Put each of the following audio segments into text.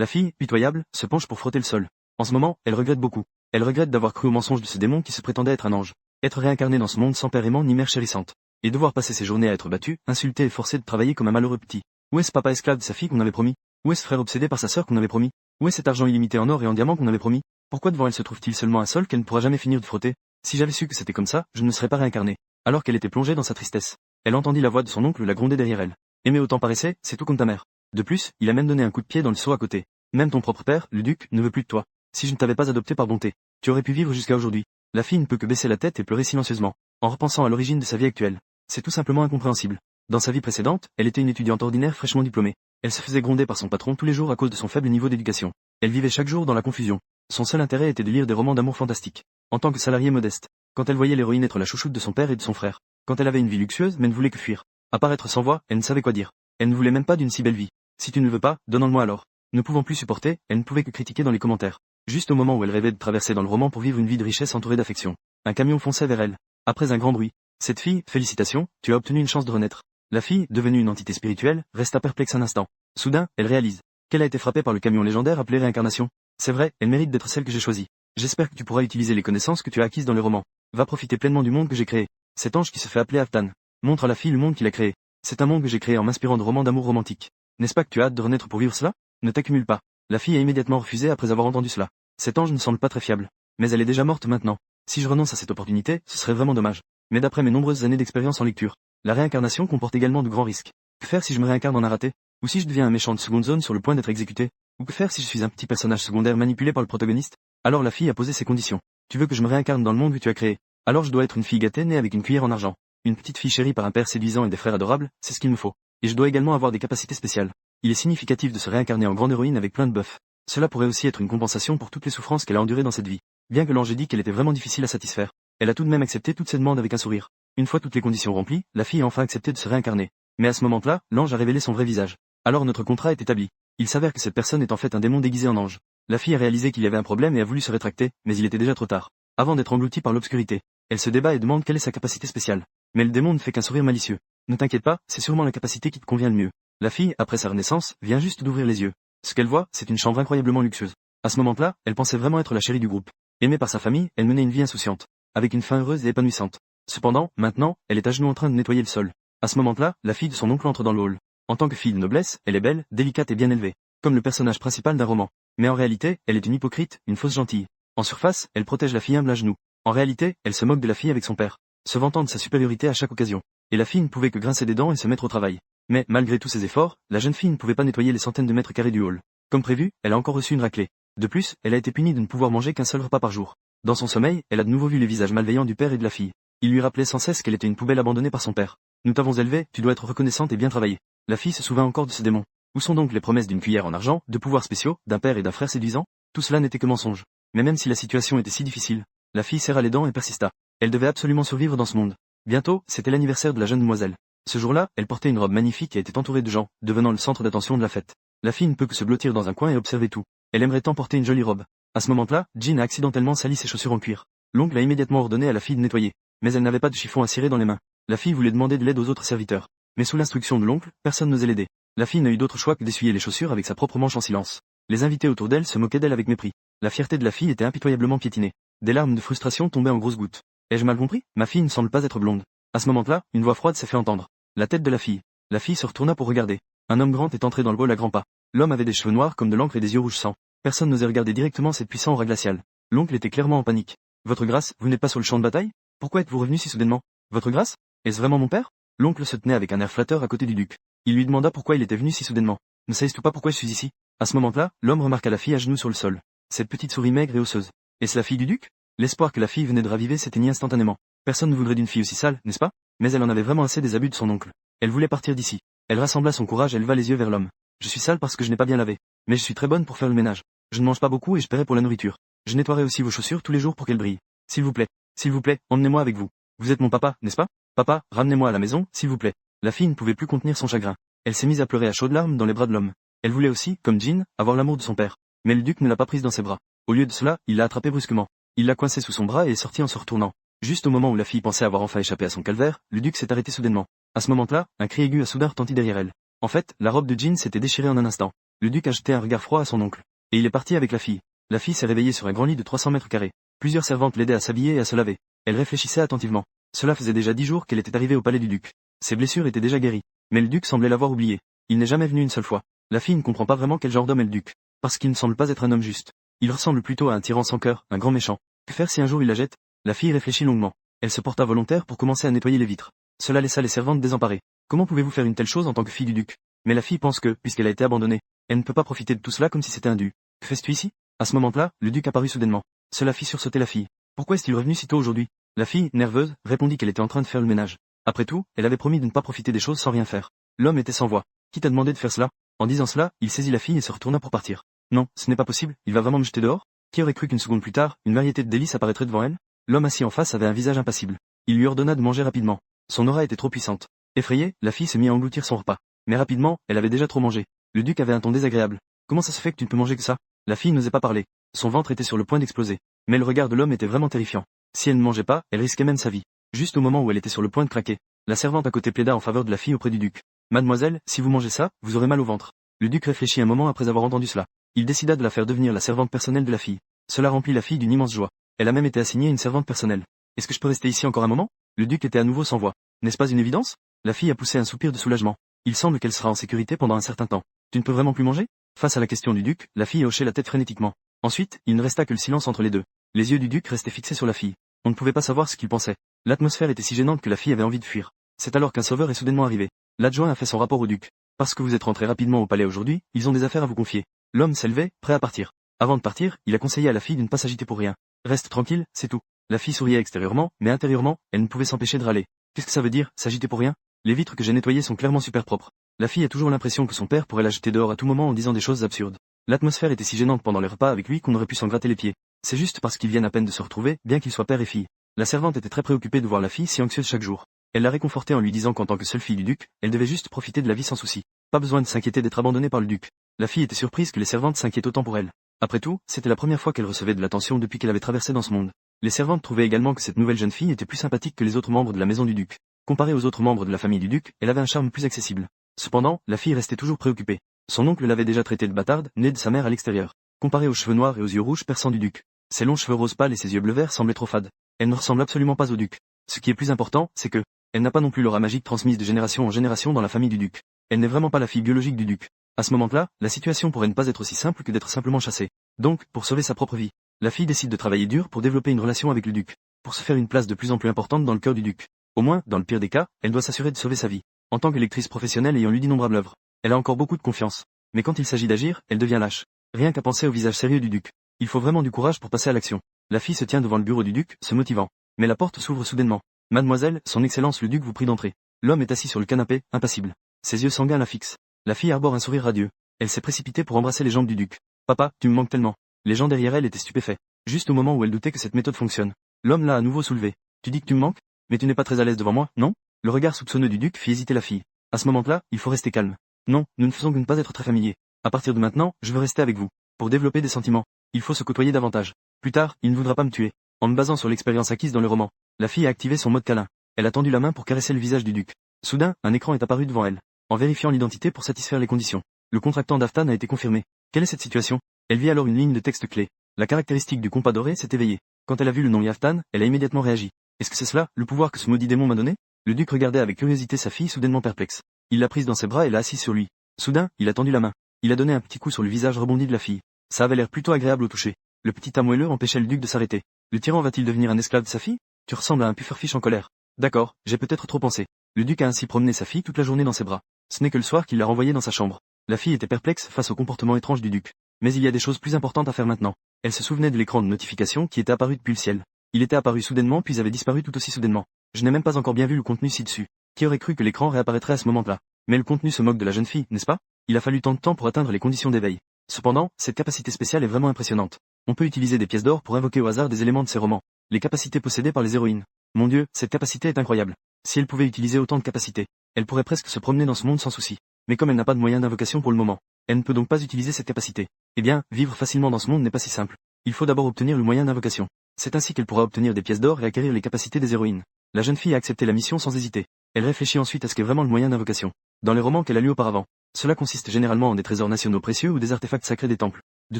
La fille, pitoyable, se penche pour frotter le sol. En ce moment, elle regrette beaucoup. Elle regrette d'avoir cru au mensonge de ce démon qui se prétendait être un ange. Être réincarné dans ce monde sans père aimant ni mère chérissante. Et devoir passer ses journées à être battu, insulté et forcé de travailler comme un malheureux petit. Où est ce papa esclave de sa fille qu'on avait promis? Où est ce frère obsédé par sa sœur qu'on avait promis? Où est cet argent illimité en or et en diamants qu'on avait promis? Pourquoi devant elle se trouve-t-il seulement un sol qu'elle ne pourra jamais finir de frotter? Si j'avais su que c'était comme ça, je ne me serais pas réincarné. Alors qu'elle était plongée dans sa tristesse. Elle entendit la voix de son oncle la gronder derrière elle. Aimer autant paraissait, c'est tout comme ta mère. De plus, il a même donné un coup de pied dans le seau à côté. Même ton propre père, le duc, ne veut plus de toi. Si je ne t'avais pas adopté par bonté, tu aurais pu vivre jusqu'à aujourd'hui. La fille ne peut que baisser la tête et pleurer silencieusement, en repensant à l'origine de sa vie actuelle. C'est tout simplement incompréhensible. Dans sa vie précédente, elle était une étudiante ordinaire fraîchement diplômée. Elle se faisait gronder par son patron tous les jours à cause de son faible niveau d'éducation. Elle vivait chaque jour dans la confusion. Son seul intérêt était de lire des romans d'amour fantastiques. En tant que salariée modeste, quand elle voyait l'héroïne être la chouchoute de son père et de son frère, quand elle avait une vie luxueuse mais ne voulait que fuir. Apparaître sans voix, elle ne savait quoi dire. Elle ne voulait même pas d'une si belle vie. Si tu ne le veux pas, donne-en-moi alors. Ne pouvant plus supporter, elle ne pouvait que critiquer dans les commentaires. Juste au moment où elle rêvait de traverser dans le roman pour vivre une vie de richesse entourée d'affection. Un camion fonçait vers elle. Après un grand bruit. Cette fille, félicitations, tu as obtenu une chance de renaître. La fille, devenue une entité spirituelle, resta perplexe un instant. Soudain, elle réalise qu'elle a été frappée par le camion légendaire appelé réincarnation. C'est vrai, elle mérite d'être celle que j'ai choisie. J'espère que tu pourras utiliser les connaissances que tu as acquises dans les romans. Va profiter pleinement du monde que j'ai créé. Cet ange qui se fait appeler Aftan montre à la fille le monde qu'il a créé. C'est un monde que j'ai créé en m'inspirant de romans d'amour romantique. N'est-ce pas que tu as hâte de renaître pour vivre cela? Ne t'accumule pas. La fille a immédiatement refusé après avoir entendu cela. Cet ange ne semble pas très fiable. Mais elle est déjà morte maintenant. Si je renonce à cette opportunité, ce serait vraiment dommage. Mais d'après mes nombreuses années d'expérience en lecture, la réincarnation comporte également de grands risques. Que faire si je me réincarne en un raté? Ou si je deviens un méchant de seconde zone sur le point d'être exécuté? Ou que faire si je suis un petit personnage secondaire manipulé par le protagoniste? Alors la fille a posé ses conditions. Tu veux que je me réincarne dans le monde que tu as créé? Alors je dois être une fille gâtée née avec une cuillère en argent. Une petite fille chérie par un père séduisant et des frères adorables, c'est ce qu'il me faut. Et je dois également avoir des capacités spéciales. Il est significatif de se réincarner en grande héroïne avec plein de buffs. Cela pourrait aussi être une compensation pour toutes les souffrances qu'elle a endurées dans cette vie. Bien que l'ange ait dit qu'elle était vraiment difficile à satisfaire, elle a tout de même accepté toutes ses demandes avec un sourire. Une fois toutes les conditions remplies, la fille a enfin accepté de se réincarner. Mais à ce moment-là, l'ange a révélé son vrai visage. Alors notre contrat est établi. Il s'avère que cette personne est en fait un démon déguisé en ange. La fille a réalisé qu'il y avait un problème et a voulu se rétracter, mais il était déjà trop tard. Avant d'être engloutie par l'obscurité, elle se débat et demande quelle est sa capacité spéciale. Mais le démon ne fait qu'un sourire malicieux. Ne t'inquiète pas, c'est sûrement la capacité qui te convient le mieux. La fille, après sa renaissance, vient juste d'ouvrir les yeux. Ce qu'elle voit, c'est une chambre incroyablement luxueuse. À ce moment-là, elle pensait vraiment être la chérie du groupe. Aimée par sa famille, elle menait une vie insouciante, avec une fin heureuse et épanouissante. Cependant, maintenant, elle est à genoux en train de nettoyer le sol. À ce moment-là, la fille de son oncle entre dans le hall. En tant que fille de noblesse, elle est belle, délicate et bien élevée, comme le personnage principal d'un roman. Mais en réalité, elle est une hypocrite, une fausse gentille. En surface, elle protège la fille humble à genoux. En réalité, elle se moque de la fille avec son père, se vantant de sa supériorité à chaque occasion. Et la fille ne pouvait que grincer des dents et se mettre au travail. Mais, malgré tous ses efforts, la jeune fille ne pouvait pas nettoyer les centaines de mètres carrés du hall. Comme prévu, elle a encore reçu une raclée. De plus, elle a été punie de ne pouvoir manger qu'un seul repas par jour. Dans son sommeil, elle a de nouveau vu les visages malveillants du père et de la fille. Il lui rappelait sans cesse qu'elle était une poubelle abandonnée par son père. Nous t'avons élevée, tu dois être reconnaissante et bien travailler. La fille se souvint encore de ce démon. Où sont donc les promesses d'une cuillère en argent, de pouvoirs spéciaux, d'un père et d'un frère séduisants? Tout cela n'était que mensonge. Mais même si la situation était si difficile, la fille serra les dents et persista. Elle devait absolument survivre dans ce monde. Bientôt, c'était l'anniversaire de la jeune demoiselle. Ce jour-là, elle portait une robe magnifique et était entourée de gens, devenant le centre d'attention de la fête. La fille ne peut que se blottir dans un coin et observer tout. Elle aimerait tant porter une jolie robe. À ce moment-là, Jean a accidentellement sali ses chaussures en cuir. L'oncle a immédiatement ordonné à la fille de nettoyer. Mais elle n'avait pas de chiffon à cirer dans les mains. La fille voulait demander de l'aide aux autres serviteurs. Mais sous l'instruction de l'oncle, personne n'osait l'aider. La fille n'a eu d'autre choix que d'essuyer les chaussures avec sa propre manche en silence. Les invités autour d'elle se moquaient d'elle avec mépris. La fierté de la fille était impitoyablement piétinée. Des larmes de frustration tombaient en grosses gouttes. Ai-je mal compris? Ma fille ne semble pas être blonde. À ce moment-là, une voix froide s'est fait entendre. La tête de la fille. La fille se retourna pour regarder. Un homme grand est entré dans le hall à grands pas. L'homme avait des cheveux noirs comme de l'encre et des yeux rouges sang. Personne n'osait regarder directement cette puissante aura glaciale. L'oncle était clairement en panique. Votre grâce, vous n'êtes pas sur le champ de bataille? Pourquoi êtes-vous revenu si soudainement? Votre grâce? Est-ce vraiment mon père? L'oncle se tenait avec un air flatteur à côté du duc. Il lui demanda pourquoi il était venu si soudainement. Ne sais-tu pas pourquoi je suis ici? À ce moment-là, l'homme remarqua la fille à genoux sur le sol. Cette petite souris maigre et osseuse. Est-ce la fille du duc? L'espoir que la fille venait de raviver s'éteignit instantanément. Personne ne voudrait d'une fille aussi sale, n'est-ce pas? Mais elle en avait vraiment assez des abus de son oncle. Elle voulait partir d'ici. Elle rassembla son courage et leva les yeux vers l'homme. Je suis sale parce que je n'ai pas bien lavé. Mais je suis très bonne pour faire le ménage. Je ne mange pas beaucoup et je paierai pour la nourriture. Je nettoierai aussi vos chaussures tous les jours pour qu'elles brillent. S'il vous plaît, emmenez-moi avec vous. Vous êtes mon papa, n'est-ce pas? Papa, ramenez-moi à la maison, s'il vous plaît. La fille ne pouvait plus contenir son chagrin. Elle s'est mise à pleurer à chaudes larmes dans les bras de l'homme. Elle voulait aussi, comme Jean, avoir l'amour de son père. Mais le duc ne l'a pas prise dans ses bras. Au lieu de cela, il l'a attrapée brusquement. Il l'a coincée sous son bras et est sorti en se retournant. Juste au moment où la fille pensait avoir enfin échappé à son calvaire, le duc s'est arrêté soudainement. À ce moment-là, un cri aigu a soudain retenti derrière elle. En fait, la robe de Jean s'était déchirée en un instant. Le duc a jeté un regard froid à son oncle. Et il est parti avec la fille. La fille s'est réveillée sur un grand lit de 300 mètres carrés. Plusieurs servantes l'aidaient à s'habiller et à se laver. Elle réfléchissait attentivement. Cela faisait déjà 10 jours qu'elle était arrivée au palais du duc. Ses blessures étaient déjà guéries. Mais le duc semblait l'avoir oublié. Il n'est jamais venu une seule fois. La fille ne comprend pas vraiment quel genre d'homme est le duc. Parce qu'il ne semble pas être un homme juste. Il ressemble plutôt à un tyran sans cœur, un grand méchant. Que faire si un jour il la jette? La fille réfléchit longuement. Elle se porta volontaire pour commencer à nettoyer les vitres. Cela laissa les servantes désemparées. Comment pouvez-vous faire une telle chose en tant que fille du duc? Mais la fille pense que, puisqu'elle a été abandonnée, elle ne peut pas profiter de tout cela comme si c'était un dû. Que fais-tu ici? À ce moment-là, le duc apparut soudainement. Cela fit sursauter la fille. Pourquoi est-il revenu si tôt aujourd'hui? La fille, nerveuse, répondit qu'elle était en train de faire le ménage. Après tout, elle avait promis de ne pas profiter des choses sans rien faire. L'homme était sans voix. Qui t'a demandé de faire cela? En disant cela, il saisit la fille et se retourna pour partir. Non, ce n'est pas possible, il va vraiment me jeter dehors? Qui aurait cru qu'une seconde plus tard, une variété de délices apparaîtrait devant elle? L'homme assis en face avait un visage impassible. Il lui ordonna de manger rapidement. Son aura était trop puissante. Effrayée, la fille se mit à engloutir son repas. Mais rapidement, elle avait déjà trop mangé. Le duc avait un ton désagréable. Comment ça se fait que tu ne peux manger que ça? La fille n'osait pas parler. Son ventre était sur le point d'exploser. Mais le regard de l'homme était vraiment terrifiant. Si elle ne mangeait pas, elle risquait même sa vie. Juste au moment où elle était sur le point de craquer, la servante à côté plaida en faveur de la fille auprès du duc. Mademoiselle, si vous mangez ça, vous aurez mal au ventre. Le duc réfléchit un moment après avoir entendu cela. Il décida de la faire devenir la servante personnelle de la fille. Cela remplit la fille d'une immense joie. Elle a même été assignée une servante personnelle. Est-ce que je peux rester ici encore un moment? Le duc était à nouveau sans voix. N'est-ce pas une évidence? La fille a poussé un soupir de soulagement. Il semble qu'elle sera en sécurité pendant un certain temps. Tu ne peux vraiment plus manger? Face à la question du duc, la fille hochait la tête frénétiquement. Ensuite, il ne resta que le silence entre les deux. Les yeux du duc restaient fixés sur la fille. On ne pouvait pas savoir ce qu'il pensait. L'atmosphère était si gênante que la fille avait envie de fuir. C'est alors qu'un sauveur est soudainement arrivé. L'adjoint a fait son rapport au duc. Parce que vous êtes rentré rapidement au palais aujourd'hui, ils ont des affaires à vous confier. L'homme s'est levé, prêt à partir. Avant de partir, il a conseillé à la fille de ne pas s'agiter pour rien. Reste tranquille, c'est tout. La fille souriait extérieurement, mais intérieurement, elle ne pouvait s'empêcher de râler. Qu'est-ce que ça veut dire, s'agiter pour rien? Les vitres que j'ai nettoyées sont clairement super propres. La fille a toujours l'impression que son père pourrait la jeter dehors à tout moment en disant des choses absurdes. L'atmosphère était si gênante pendant les repas avec lui qu'on aurait pu s'en gratter les pieds. C'est juste parce qu'ils viennent à peine de se retrouver, bien qu'ils soient père et fille. La servante était très préoccupée de voir la fille si anxieuse chaque jour. Elle l'a réconfortait en lui disant qu'en tant que seule fille du duc, elle devait juste profiter de la vie sans souci. Pas besoin de s'inquiéter d'être abandonnée par le duc. La fille était surprise que les servantes s'inquiètent autant pour elle. Après tout, c'était la première fois qu'elle recevait de l'attention depuis qu'elle avait traversé dans ce monde. Les servantes trouvaient également que cette nouvelle jeune fille était plus sympathique que les autres membres de la maison du duc. Comparée aux autres membres de la famille du duc, elle avait un charme plus accessible. Cependant, la fille restait toujours préoccupée. Son oncle l'avait déjà traitée de bâtarde, née de sa mère à l'extérieur. Comparée aux cheveux noirs et aux yeux rouges perçants du duc. Ses longs cheveux roses pâles et ses yeux bleu vert semblaient trop fades. Elle ne ressemble absolument pas au duc. Ce qui est plus important, c'est que, elle n'a pas non plus l'aura magique transmise de génération en génération dans la famille du duc. Elle n'est vraiment pas la fille biologique du duc. À ce moment-là, la situation pourrait ne pas être aussi simple que d'être simplement chassée. Donc, pour sauver sa propre vie, la fille décide de travailler dur pour développer une relation avec le duc. Pour se faire une place de plus en plus importante dans le cœur du duc. Au moins, dans le pire des cas, elle doit s'assurer de sauver sa vie. En tant que lectrice professionnelle ayant lu d'innombrables œuvres, elle a encore beaucoup de confiance. Mais quand il s'agit d'agir, elle devient lâche. Rien qu'à penser au visage sérieux du duc. Il faut vraiment du courage pour passer à l'action. La fille se tient devant le bureau du duc, se motivant. Mais la porte s'ouvre soudainement. Mademoiselle, son excellence le duc vous prie d'entrer. L'homme est assis sur le canapé, impassible. Ses yeux sanguins la fixent. La fille arbore un sourire radieux. Elle s'est précipitée pour embrasser les jambes du duc. Papa, tu me manques tellement. Les gens derrière elle étaient stupéfaits. Juste au moment où elle doutait que cette méthode fonctionne. L'homme l'a à nouveau soulevé. Tu dis que tu me manques? Mais tu n'es pas très à l'aise devant moi, non? Le regard soupçonneux du duc fit hésiter la fille. À ce moment-là, il faut rester calme. Non, nous ne faisons que ne pas être très familiers. À partir de maintenant, je veux rester avec vous. Pour développer des sentiments, il faut se côtoyer davantage. Plus tard, il ne voudra pas me tuer. En me basant sur l'expérience acquise dans le roman, la fille a activé son mode câlin. Elle a tendu la main pour caresser le visage du duc. Soudain, un écran est apparu devant elle. En vérifiant l'identité pour satisfaire les conditions, le contractant d'Aftan a été confirmé. Quelle est cette situation? Elle vit alors une ligne de texte clé. La caractéristique du compas doré s'est éveillée. Quand elle a vu le nom Yaftan, elle a immédiatement réagi. Est-ce que c'est cela, le pouvoir que ce maudit démon m'a donné? Le duc regardait avec curiosité sa fille soudainement perplexe. Il l'a prise dans ses bras et l'a assise sur lui. Soudain, il a tendu la main. Il a donné un petit coup sur le visage rebondi de la fille. Ça avait l'air plutôt agréable au toucher. Le petit tas moelleux empêchait le duc de s'arrêter. Le tyran va-t-il devenir un esclave de sa fille? Tu ressembles à un pufferfiche en colère. D'accord, j'ai peut-être trop pensé. Le duc a ainsi promené sa fille toute la journée dans ses bras. Ce n'est que le soir qu'il l'a renvoyée dans sa chambre. La fille était perplexe face au comportement étrange du duc. Mais il y a des choses plus importantes à faire maintenant. Elle se souvenait de l'écran de notification qui était apparu depuis le ciel. Il était apparu soudainement puis avait disparu tout aussi soudainement. Je n'ai même pas encore bien vu le contenu ci-dessus. Qui aurait cru que l'écran réapparaîtrait à ce moment-là? Mais le contenu se moque de la jeune fille, n'est-ce pas? Il a fallu tant de temps pour atteindre les conditions d'éveil. Cependant, cette capacité spéciale est vraiment impressionnante. On peut utiliser des pièces d'or pour invoquer au hasard des éléments de ces romans. Les capacités possédées par les héroïnes. Mon Dieu, cette capacité est incroyable. Si elle pouvait utiliser autant de capacités, elle pourrait presque se promener dans ce monde sans souci. Mais comme elle n'a pas de moyen d'invocation pour le moment, elle ne peut donc pas utiliser cette capacité. Eh bien, vivre facilement dans ce monde n'est pas si simple. Il faut d'abord obtenir le moyen d'invocation. C'est ainsi qu'elle pourra obtenir des pièces d'or et acquérir les capacités des héroïnes. La jeune fille a accepté la mission sans hésiter. Elle réfléchit ensuite à ce qu'est vraiment le moyen d'invocation. Dans les romans qu'elle a lus auparavant, Cela consiste généralement en des trésors nationaux précieux ou des artefacts sacrés des temples. De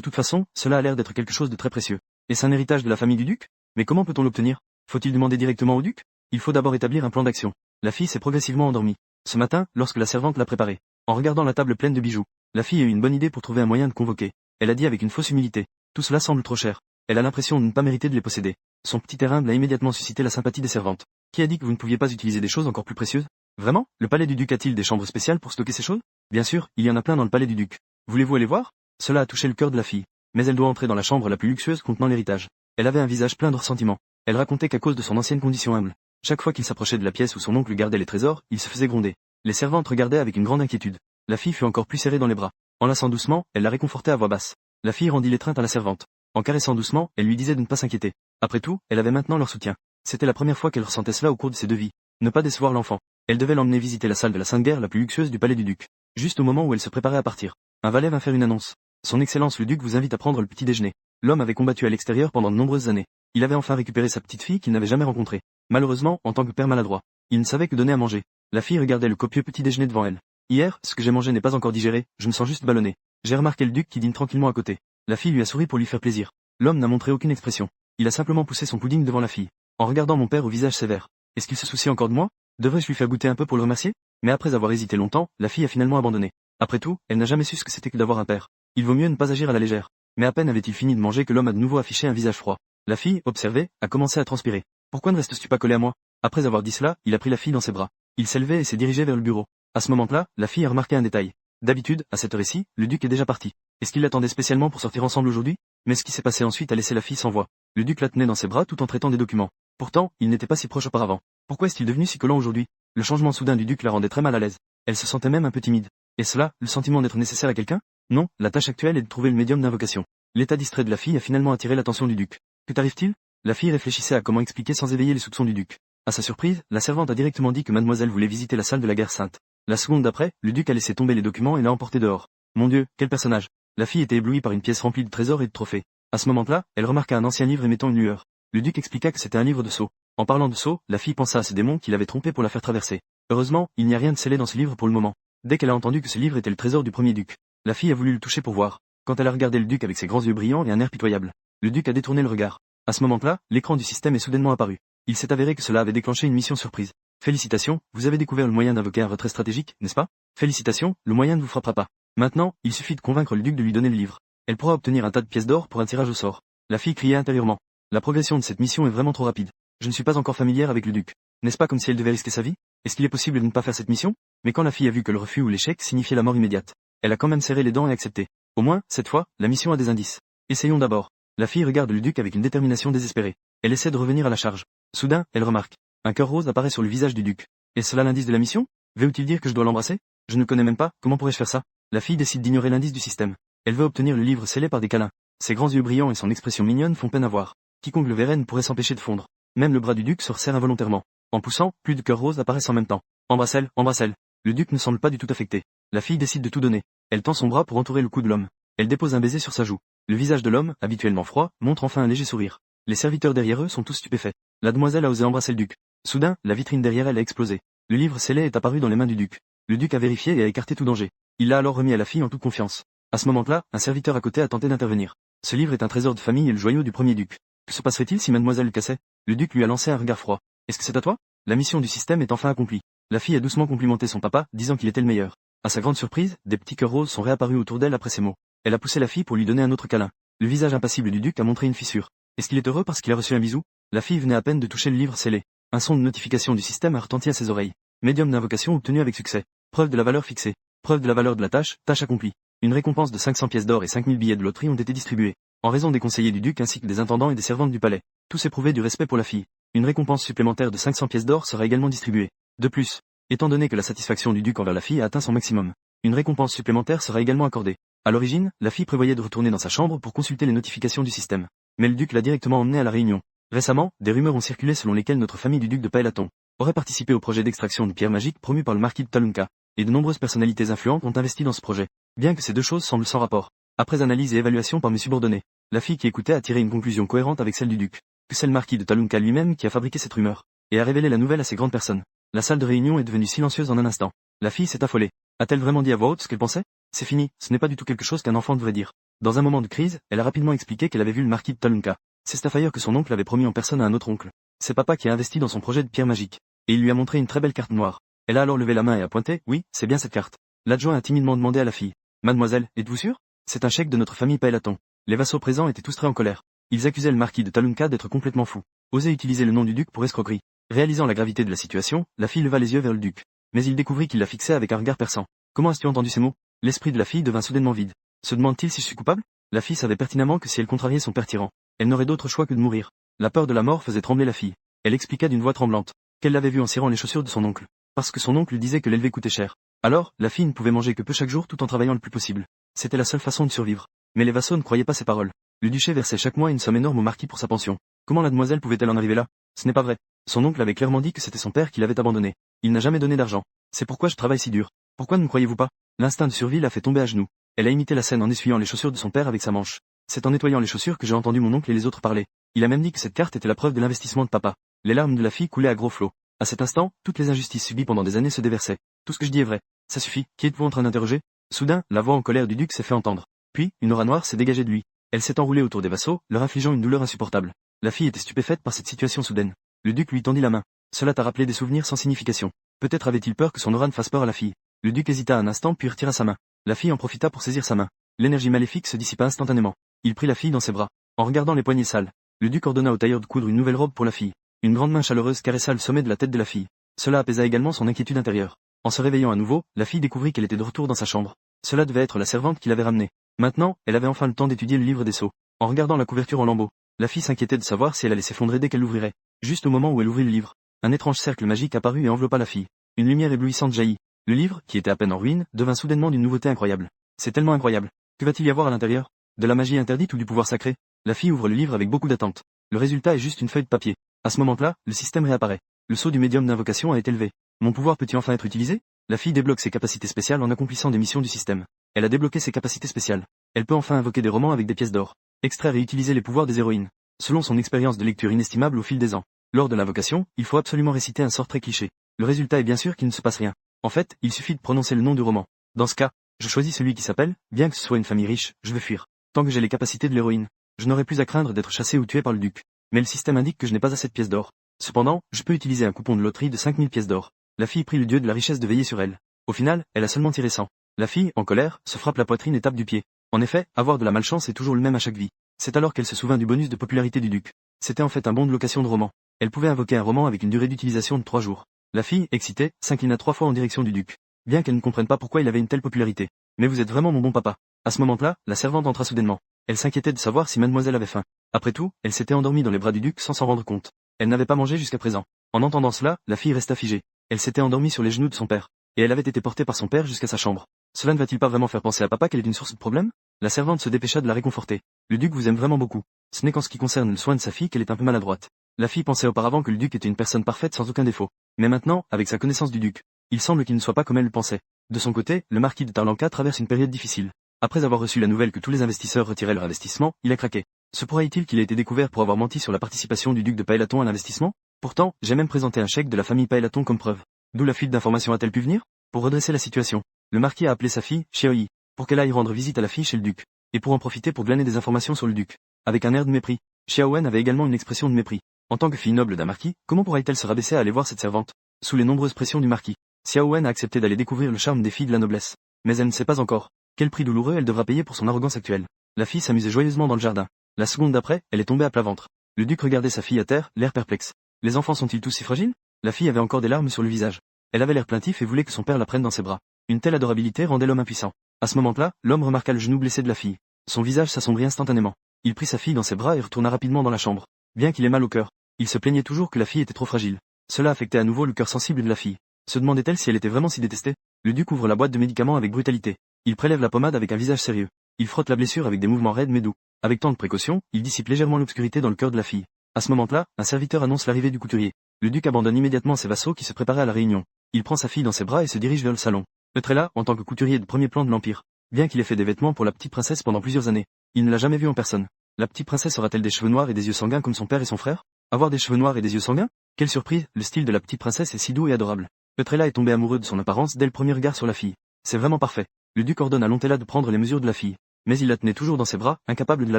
toute façon, cela a l'air d'être quelque chose de très précieux. Est-ce un héritage de la famille du duc? Mais comment peut-on l'obtenir? Faut-il demander directement au duc? Il faut d'abord établir un plan d'action. La fille s'est progressivement endormie. Ce matin, lorsque la servante l'a préparée, en regardant la table pleine de bijoux, la fille a eu une bonne idée pour trouver un moyen de convoquer. Elle a dit avec une fausse humilité: tout cela semble trop cher. Elle a l'impression de ne pas mériter de les posséder. Son petit air humble a immédiatement suscité la sympathie des servantes. Qui a dit que vous ne pouviez pas utiliser des choses encore plus précieuses? Vraiment? Le palais du duc a-t-il des chambres spéciales pour stocker ces choses? Bien sûr, il y en a plein dans le palais du duc. Voulez-vous aller voir? Cela a touché le cœur de la fille. Mais elle doit entrer dans la chambre la plus luxueuse contenant l'héritage. Elle avait un visage plein de ressentiment. Elle racontait qu'à cause de son ancienne condition humble, chaque fois qu'il s'approchait de la pièce où son oncle gardait les trésors, il se faisait gronder. Les servantes regardaient avec une grande inquiétude. La fille fut encore plus serrée dans les bras. Enlaçant doucement, elle la réconfortait à voix basse. La fille rendit l'étreinte à la servante. En caressant doucement, elle lui disait de ne pas s'inquiéter. Après tout, elle avait maintenant leur soutien. C'était la première fois qu'elle ressentait cela au cours de ses 2 vies. Ne pas décevoir l'enfant. Elle devait l'emmener visiter la salle de la Sainte Guerre la plus luxueuse du palais du duc. Juste au moment où elle se préparait à partir, un valet vint faire une annonce. Son Excellence le duc vous invite à prendre le petit déjeuner. L'homme avait combattu à l'extérieur pendant de nombreuses années. Il avait enfin récupéré sa petite fille qu'il n'avait jamais rencontrée. Malheureusement, en tant que père maladroit, il ne savait que donner à manger. La fille regardait le copieux petit déjeuner devant elle. Hier, ce que j'ai mangé n'est pas encore digéré, je me sens juste ballonné. J'ai remarqué le duc qui dîne tranquillement à côté. La fille lui a souri pour lui faire plaisir. L'homme n'a montré aucune expression. Il a simplement poussé son pudding devant la fille. En regardant mon père au visage sévère. Est-ce qu'il se soucie encore de moi? Devrais-je lui faire goûter un peu pour le remercier? Mais après avoir hésité longtemps, la fille a finalement abandonné. Après tout, elle n'a jamais su ce que c'était que d'avoir un père. Il vaut mieux ne pas agir à la légère. Mais à peine avait-il fini de manger que l'homme a de nouveau affiché un visage froid. La fille, observée, a commencé à transpirer. Pourquoi ne restes-tu pas collé à moi? Après avoir dit cela, il a pris la fille dans ses bras. Il s'est levé et s'est dirigé vers le bureau. À ce moment-là, la fille a remarqué un détail. D'habitude, à cette heure-ci, le duc est déjà parti. Est-ce qu'il l'attendait spécialement pour sortir ensemble aujourd'hui? Mais ce qui s'est passé ensuite a laissé la fille sans voix. Le duc la tenait dans ses bras tout en traitant des documents. Pourtant, il n'était pas si proche auparavant. Pourquoi est-il devenu si collant aujourd'hui? Le changement soudain du duc la rendait très mal à l'aise. Elle se sentait même un peu timide. Et cela, le sentiment d'être nécessaire à quelqu'un? Non, la tâche actuelle est de trouver le médium d'invocation. L'état distrait de la fille a finalement attiré l'attention du duc. Que t'arrive-t-il? La fille réfléchissait à comment expliquer sans éveiller les soupçons du duc. À sa surprise, la servante a directement dit que mademoiselle voulait visiter la salle de la guerre sainte. La seconde d'après, le duc a laissé tomber les documents et l'a emporté dehors. Mon Dieu, quel personnage! La fille était éblouie par une pièce remplie de trésors et de trophées. À ce moment-là, elle remarqua un ancien livre émettant une lueur. Le duc expliqua que c'était un livre de sceaux. En parlant de sceaux, la fille pensa à ce démon qui l'avait trompée pour la faire traverser. Heureusement, il n'y a rien de scellé dans ce livre pour le moment. Dès qu'elle a entendu que ce livre était le trésor du premier duc, la fille a voulu le toucher pour voir. Quand elle a regardé le duc avec ses grands yeux brillants et un air pitoyable, le duc a détourné le regard. À ce moment-là, l'écran du système est soudainement apparu. Il s'est avéré que cela avait déclenché une mission surprise. Félicitations, vous avez découvert le moyen d'invoquer un retrait stratégique, n'est-ce pas? Félicitations, le moyen ne vous frappera pas. Maintenant, il suffit de convaincre le duc de lui donner le livre. Elle pourra obtenir un tas de pièces d'or pour un tirage au sort. La fille criait intérieurement. La progression de cette mission est vraiment trop rapide. Je ne suis pas encore familière avec le duc. N'est-ce pas comme si elle devait risquer sa vie? Est-ce qu'il est possible de ne pas faire cette mission? Mais quand la fille a vu que le refus ou l'échec signifiait la mort immédiate, elle a quand même serré les dents et accepté. Au moins, cette fois, la mission a des indices. Essayons d'abord. La fille regarde le duc avec une détermination désespérée. Elle essaie de revenir à la charge. Soudain, elle remarque. Un cœur rose apparaît sur le visage du duc. Est-ce cela l'indice de la mission? Veut-il dire que je dois l'embrasser? Je ne le connais même pas, comment pourrais-je faire ça? La fille décide d'ignorer l'indice du système. Elle veut obtenir le livre scellé par des câlins. Ses grands yeux brillants et son expression mignonne font peine à voir. Quiconque le verrait ne pourrait s'empêcher de fondre. Même le bras du duc se resserre involontairement. En poussant, plus de cœurs roses apparaissent en même temps. Embrasse-elle, embrasse-elle. Le duc ne semble pas du tout affecté. La fille décide de tout donner. Elle tend son bras pour entourer le cou de l'homme. Elle dépose un baiser sur sa joue. Le visage de l'homme, habituellement froid, montre enfin un léger sourire. Les serviteurs derrière eux sont tous stupéfaits. La demoiselle a osé embrasser le duc. Soudain, la vitrine derrière elle a explosé. Le livre scellé est apparu dans les mains du duc. Le duc a vérifié et a écarté tout danger. Il l'a alors remis à la fille en toute confiance. À ce moment-là, un serviteur à côté a tenté d'intervenir. Ce livre est un trésor de famille et le joyau du premier duc. Que se passerait-il si mademoiselle le cassait? Le duc lui a lancé un regard froid. Est-ce que c'est à toi? La mission du système est enfin accomplie. La fille a doucement complimenté son papa, disant qu'il était le meilleur. À sa grande surprise, des petits cœurs roses sont réapparus autour d'elle après ces mots. Elle a poussé la fille pour lui donner un autre câlin. Le visage impassible du duc a montré une fissure. Est-ce qu'il est heureux parce qu'il a reçu un bisou? La fille venait à peine de toucher le livre scellé. Un son de notification du système a retenti à ses oreilles. Médium d'invocation obtenu avec succès. Preuve de la valeur fixée. Preuve de la valeur de la tâche, tâche accomplie. Une récompense de 500 pièces d'or et 5000 billets de loterie ont été distribués. En raison des conseillers du duc ainsi que des intendants et des servantes du palais. Tous éprouvaient du respect pour la fille. Une récompense supplémentaire de 500 pièces d'or sera également distribuée. De plus, étant donné que la satisfaction du duc envers la fille a atteint son maximum, une récompense supplémentaire sera également accordée. À l'origine, la fille prévoyait de retourner dans sa chambre pour consulter les notifications du système. Mais le duc l'a directement emmenée à la réunion. Récemment, des rumeurs ont circulé selon lesquelles notre famille du duc de Paëlaton aurait participé au projet d'extraction de pierres magiques promu par le marquis de Talunka, et de nombreuses personnalités influentes ont investi dans ce projet. Bien que ces deux choses semblent sans rapport. Après analyse et évaluation par mes subordonnés, la fille qui écoutait a tiré une conclusion cohérente avec celle du duc. Que c'est le marquis de Talunka lui-même qui a fabriqué cette rumeur, et a révélé la nouvelle à ces grandes personnes. La salle de réunion est devenue silencieuse en un instant. La fille s'est affolée. A-t-elle vraiment dit à voix haute ce qu'elle pensait? C'est fini, ce n'est pas du tout quelque chose qu'un enfant devrait dire. Dans un moment de crise, elle a rapidement expliqué qu'elle avait vu le marquis de Talunka. C'est Starfire que son oncle avait promis en personne à un autre oncle. C'est papa qui a investi dans son projet de pierre magique. Et il lui a montré une très belle carte noire. Elle a alors levé la main et a pointé, oui, c'est bien cette carte. L'adjoint a timidement demandé à la fille. Mademoiselle, êtes-vous sûre? C'est un chèque de notre famille Paelaton. Les vassaux présents étaient tous très en colère. Ils accusaient le marquis de Talunka d'être complètement fou. Oser utiliser le nom du duc pour escroquerie. Réalisant la gravité de la situation, la fille leva les yeux vers le duc. Mais il découvrit qu'il la fixait avec un regard perçant. Comment as-tu entendu ces mots? L'esprit de la fille devint soudainement vide. Se demande-t-il si je suis coupable? La fille savait pertinemment que si elle contrariait son père tyran, elle n'aurait d'autre choix que de mourir. La peur de la mort faisait trembler la fille. Elle expliqua d'une voix tremblante qu'elle l'avait vu en cirant les chaussures de son oncle. Parce que son oncle lui disait que l'élevé coûtait cher. Alors, la fille ne pouvait manger que peu chaque jour tout en travaillant le plus possible. C'était la seule façon de survivre. Mais les vassaux ne croyaient pas ses paroles. Le duché versait chaque mois une somme énorme au marquis pour sa pension. Comment la demoiselle pouvait-elle en arriver là? Ce n'est pas vrai. Son oncle avait clairement dit que c'était son père qui l'avait abandonné. Il n'a jamais donné d'argent. C'est pourquoi je travaille si dur. Pourquoi ne me croyez-vous pas? L'instinct de survie l'a fait tomber à genoux. Elle a imité la scène en essuyant les chaussures de son père avec sa manche. C'est en nettoyant les chaussures que j'ai entendu mon oncle et les autres parler. Il a même dit que cette carte était la preuve de l'investissement de papa. Les larmes de la fille coulaient à gros flots. À cet instant, toutes les injustices subies pendant des années se déversaient. Tout ce que je dis est vrai. Ça suffit. Qui êtes-vous en train d'interroger? Soudain, la voix en colère du duc s'est fait entendre. Puis, une aura noire s'est dégagée de lui. Elle s'est enroulée autour des vassaux, leur infligeant une douleur insupportable. La fille était stupéfaite par cette situation soudaine. Le duc lui tendit la main. Cela t'a rappelé des souvenirs sans signification. Peut-être avait-il peur que son aura ne fasse peur à la fille. Le duc hésita un instant puis retira sa main. La fille en profita pour saisir sa main. L'énergie maléfique se dissipa instantanément. Il prit la fille dans ses bras. En regardant les poignets sales, le duc ordonna au tailleur de coudre une nouvelle robe pour la fille. Une grande main chaleureuse caressa le sommet de la tête de la fille. Cela apaisa également son inquiétude intérieure. En se réveillant à nouveau, la fille découvrit qu'elle était de retour dans sa chambre. Cela devait être la servante qui l'avait ramenée. Maintenant, elle avait enfin le temps d'étudier le livre des sceaux. En regardant la couverture en lambeaux, la fille s'inquiétait de savoir si elle allait s'effondrer dès qu'elle l'ouvrirait. Juste au moment où elle ouvrit le livre, un étrange cercle magique apparut et enveloppa la fille. Une lumière éblouissante jaillit. Le livre, qui était à peine en ruine, devint soudainement d'une nouveauté incroyable. C'est tellement incroyable. Que va-t-il y avoir à l'intérieur? De la magie interdite ou du pouvoir sacré? La fille ouvre le livre avec beaucoup d'attente. Le résultat est juste une feuille de papier. À ce moment-là, le système réapparaît. Le sceau du médium d'invocation a été élevé. Mon pouvoir peut-il enfin être utilisé? La fille débloque ses capacités spéciales en accomplissant des missions du système. Elle a débloqué ses capacités spéciales. Elle peut enfin invoquer des romans avec des pièces d'or. Extraire et utiliser les pouvoirs des héroïnes. Selon son expérience de lecture inestimable au fil des ans. Lors de l'invocation, il faut absolument réciter un sort très cliché. Le résultat est bien sûr qu'il ne se passe rien. En fait, il suffit de prononcer le nom du roman. Dans ce cas, je choisis celui qui s'appelle, bien que ce soit une famille riche, je veux fuir. Tant que j'ai les capacités de l'héroïne, je n'aurai plus à craindre d'être chassé ou tué par le duc. Mais le système indique que je n'ai pas assez de pièces d'or. Cependant, je peux utiliser un coupon de loterie de 5000 pièces d'or. La fille prie le dieu de la richesse de veiller sur elle. Au final, elle a seulement tiré 100. La fille, en colère, se frappe la poitrine et tape du pied. En effet, avoir de la malchance est toujours le même à chaque vie. C'est alors qu'elle se souvint du bonus de popularité du duc. C'était en fait un bon de location de roman. Elle pouvait invoquer un roman avec une durée d'utilisation de 3 jours. La fille, excitée, s'inclina 3 fois en direction du duc. Bien qu'elle ne comprenne pas pourquoi il avait une telle popularité. Mais vous êtes vraiment mon bon papa. À ce moment-là, la servante entra soudainement. Elle s'inquiétait de savoir si mademoiselle avait faim. Après tout, elle s'était endormie dans les bras du duc sans s'en rendre compte. Elle n'avait pas mangé jusqu'à présent. En entendant cela, la fille resta figée. Elle s'était endormie sur les genoux de son père. Et elle avait été portée par son père jusqu'à sa chambre. Cela ne va-t-il pas vraiment faire penser à papa qu'elle est une source de problème? La servante se dépêcha de la réconforter. Le duc vous aime vraiment beaucoup. Ce n'est qu'en ce qui concerne le soin de sa fille qu'elle est un peu maladroite. La fille pensait auparavant que le duc était une personne parfaite sans aucun défaut. Mais maintenant, avec sa connaissance du duc, il semble qu'il ne soit pas comme elle le pensait. De son côté, le marquis de Tarlanka traverse une période difficile. Après avoir reçu la nouvelle que tous les investisseurs retiraient leur investissement, il a craqué. Se pourrait-il qu'il ait été découvert pour avoir menti sur la participation du duc de Paelaton à l'investissement? Pourtant, j'ai même présenté un chèque de la famille Paelaton comme preuve. D'où la fuite d'informations a-t-elle pu venir? Pour redresser la situation, le marquis a appelé sa fille, Xiaoyi, pour qu'elle aille rendre visite à la fille chez le duc, et pour en profiter pour glaner des informations sur le duc. Avec un air de mépris, Xiaowen avait également une expression de mépris. En tant que fille noble d'un marquis, comment pourrait-elle se rabaisser à aller voir cette servante? Sous les nombreuses pressions du marquis, Xiaowen a accepté d'aller découvrir le charme des filles de la noblesse. Mais elle ne sait pas encore quel prix douloureux elle devra payer pour son arrogance actuelle. La fille s'amusait joyeusement dans le jardin. La seconde d'après, elle est tombée à plat ventre. Le duc regardait sa fille à terre, l'air perplexe. Les enfants sont-ils tous si fragiles? La fille avait encore des larmes sur le visage. Elle avait l'air plaintif et voulait que son père la prenne dans ses bras. Une telle adorabilité rendait l'homme impuissant. À ce moment-là, l'homme remarqua le genou blessé de la fille. Son visage s'assombrit instantanément. Il prit sa fille dans ses bras et retourna rapidement dans la chambre. Bien qu'il ait mal au cœur, il se plaignait toujours que la fille était trop fragile. Cela affectait à nouveau le cœur sensible de la fille. Se demandait-elle si elle était vraiment si détestée? Le duc ouvre la boîte de médicaments avec brutalité. Il prélève la pommade avec un visage sérieux. Il frotte la blessure avec des mouvements raides mais doux. Avec tant de précaution, il dissipe légèrement l'obscurité dans le cœur de la fille. À ce moment-là, un serviteur annonce l'arrivée du couturier. Le duc abandonne immédiatement ses vassaux qui se préparaient à la réunion. Il prend sa fille dans ses bras et se dirige vers le salon. Petrella, en tant que couturier de premier plan de l'Empire, bien qu'il ait fait des vêtements pour la petite princesse pendant plusieurs années, il ne l'a jamais vue en personne. La petite princesse aura-t-elle des cheveux noirs et des yeux sanguins comme son père et son frère? Avoir des cheveux noirs et des yeux sanguins? Quelle surprise, le style de la petite princesse est si doux et adorable. Petrella est tombé amoureux de son apparence dès le premier regard sur la fille. C'est vraiment parfait. Le duc ordonne à Lontella de prendre les mesures de la fille. Mais il la tenait toujours dans ses bras, incapable de la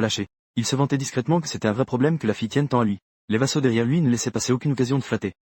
lâcher. Il se vantait discrètement que c'était un vrai problème que la fille tienne tant à lui. Les vassaux derrière lui ne laissaient passer aucune occasion de flatter.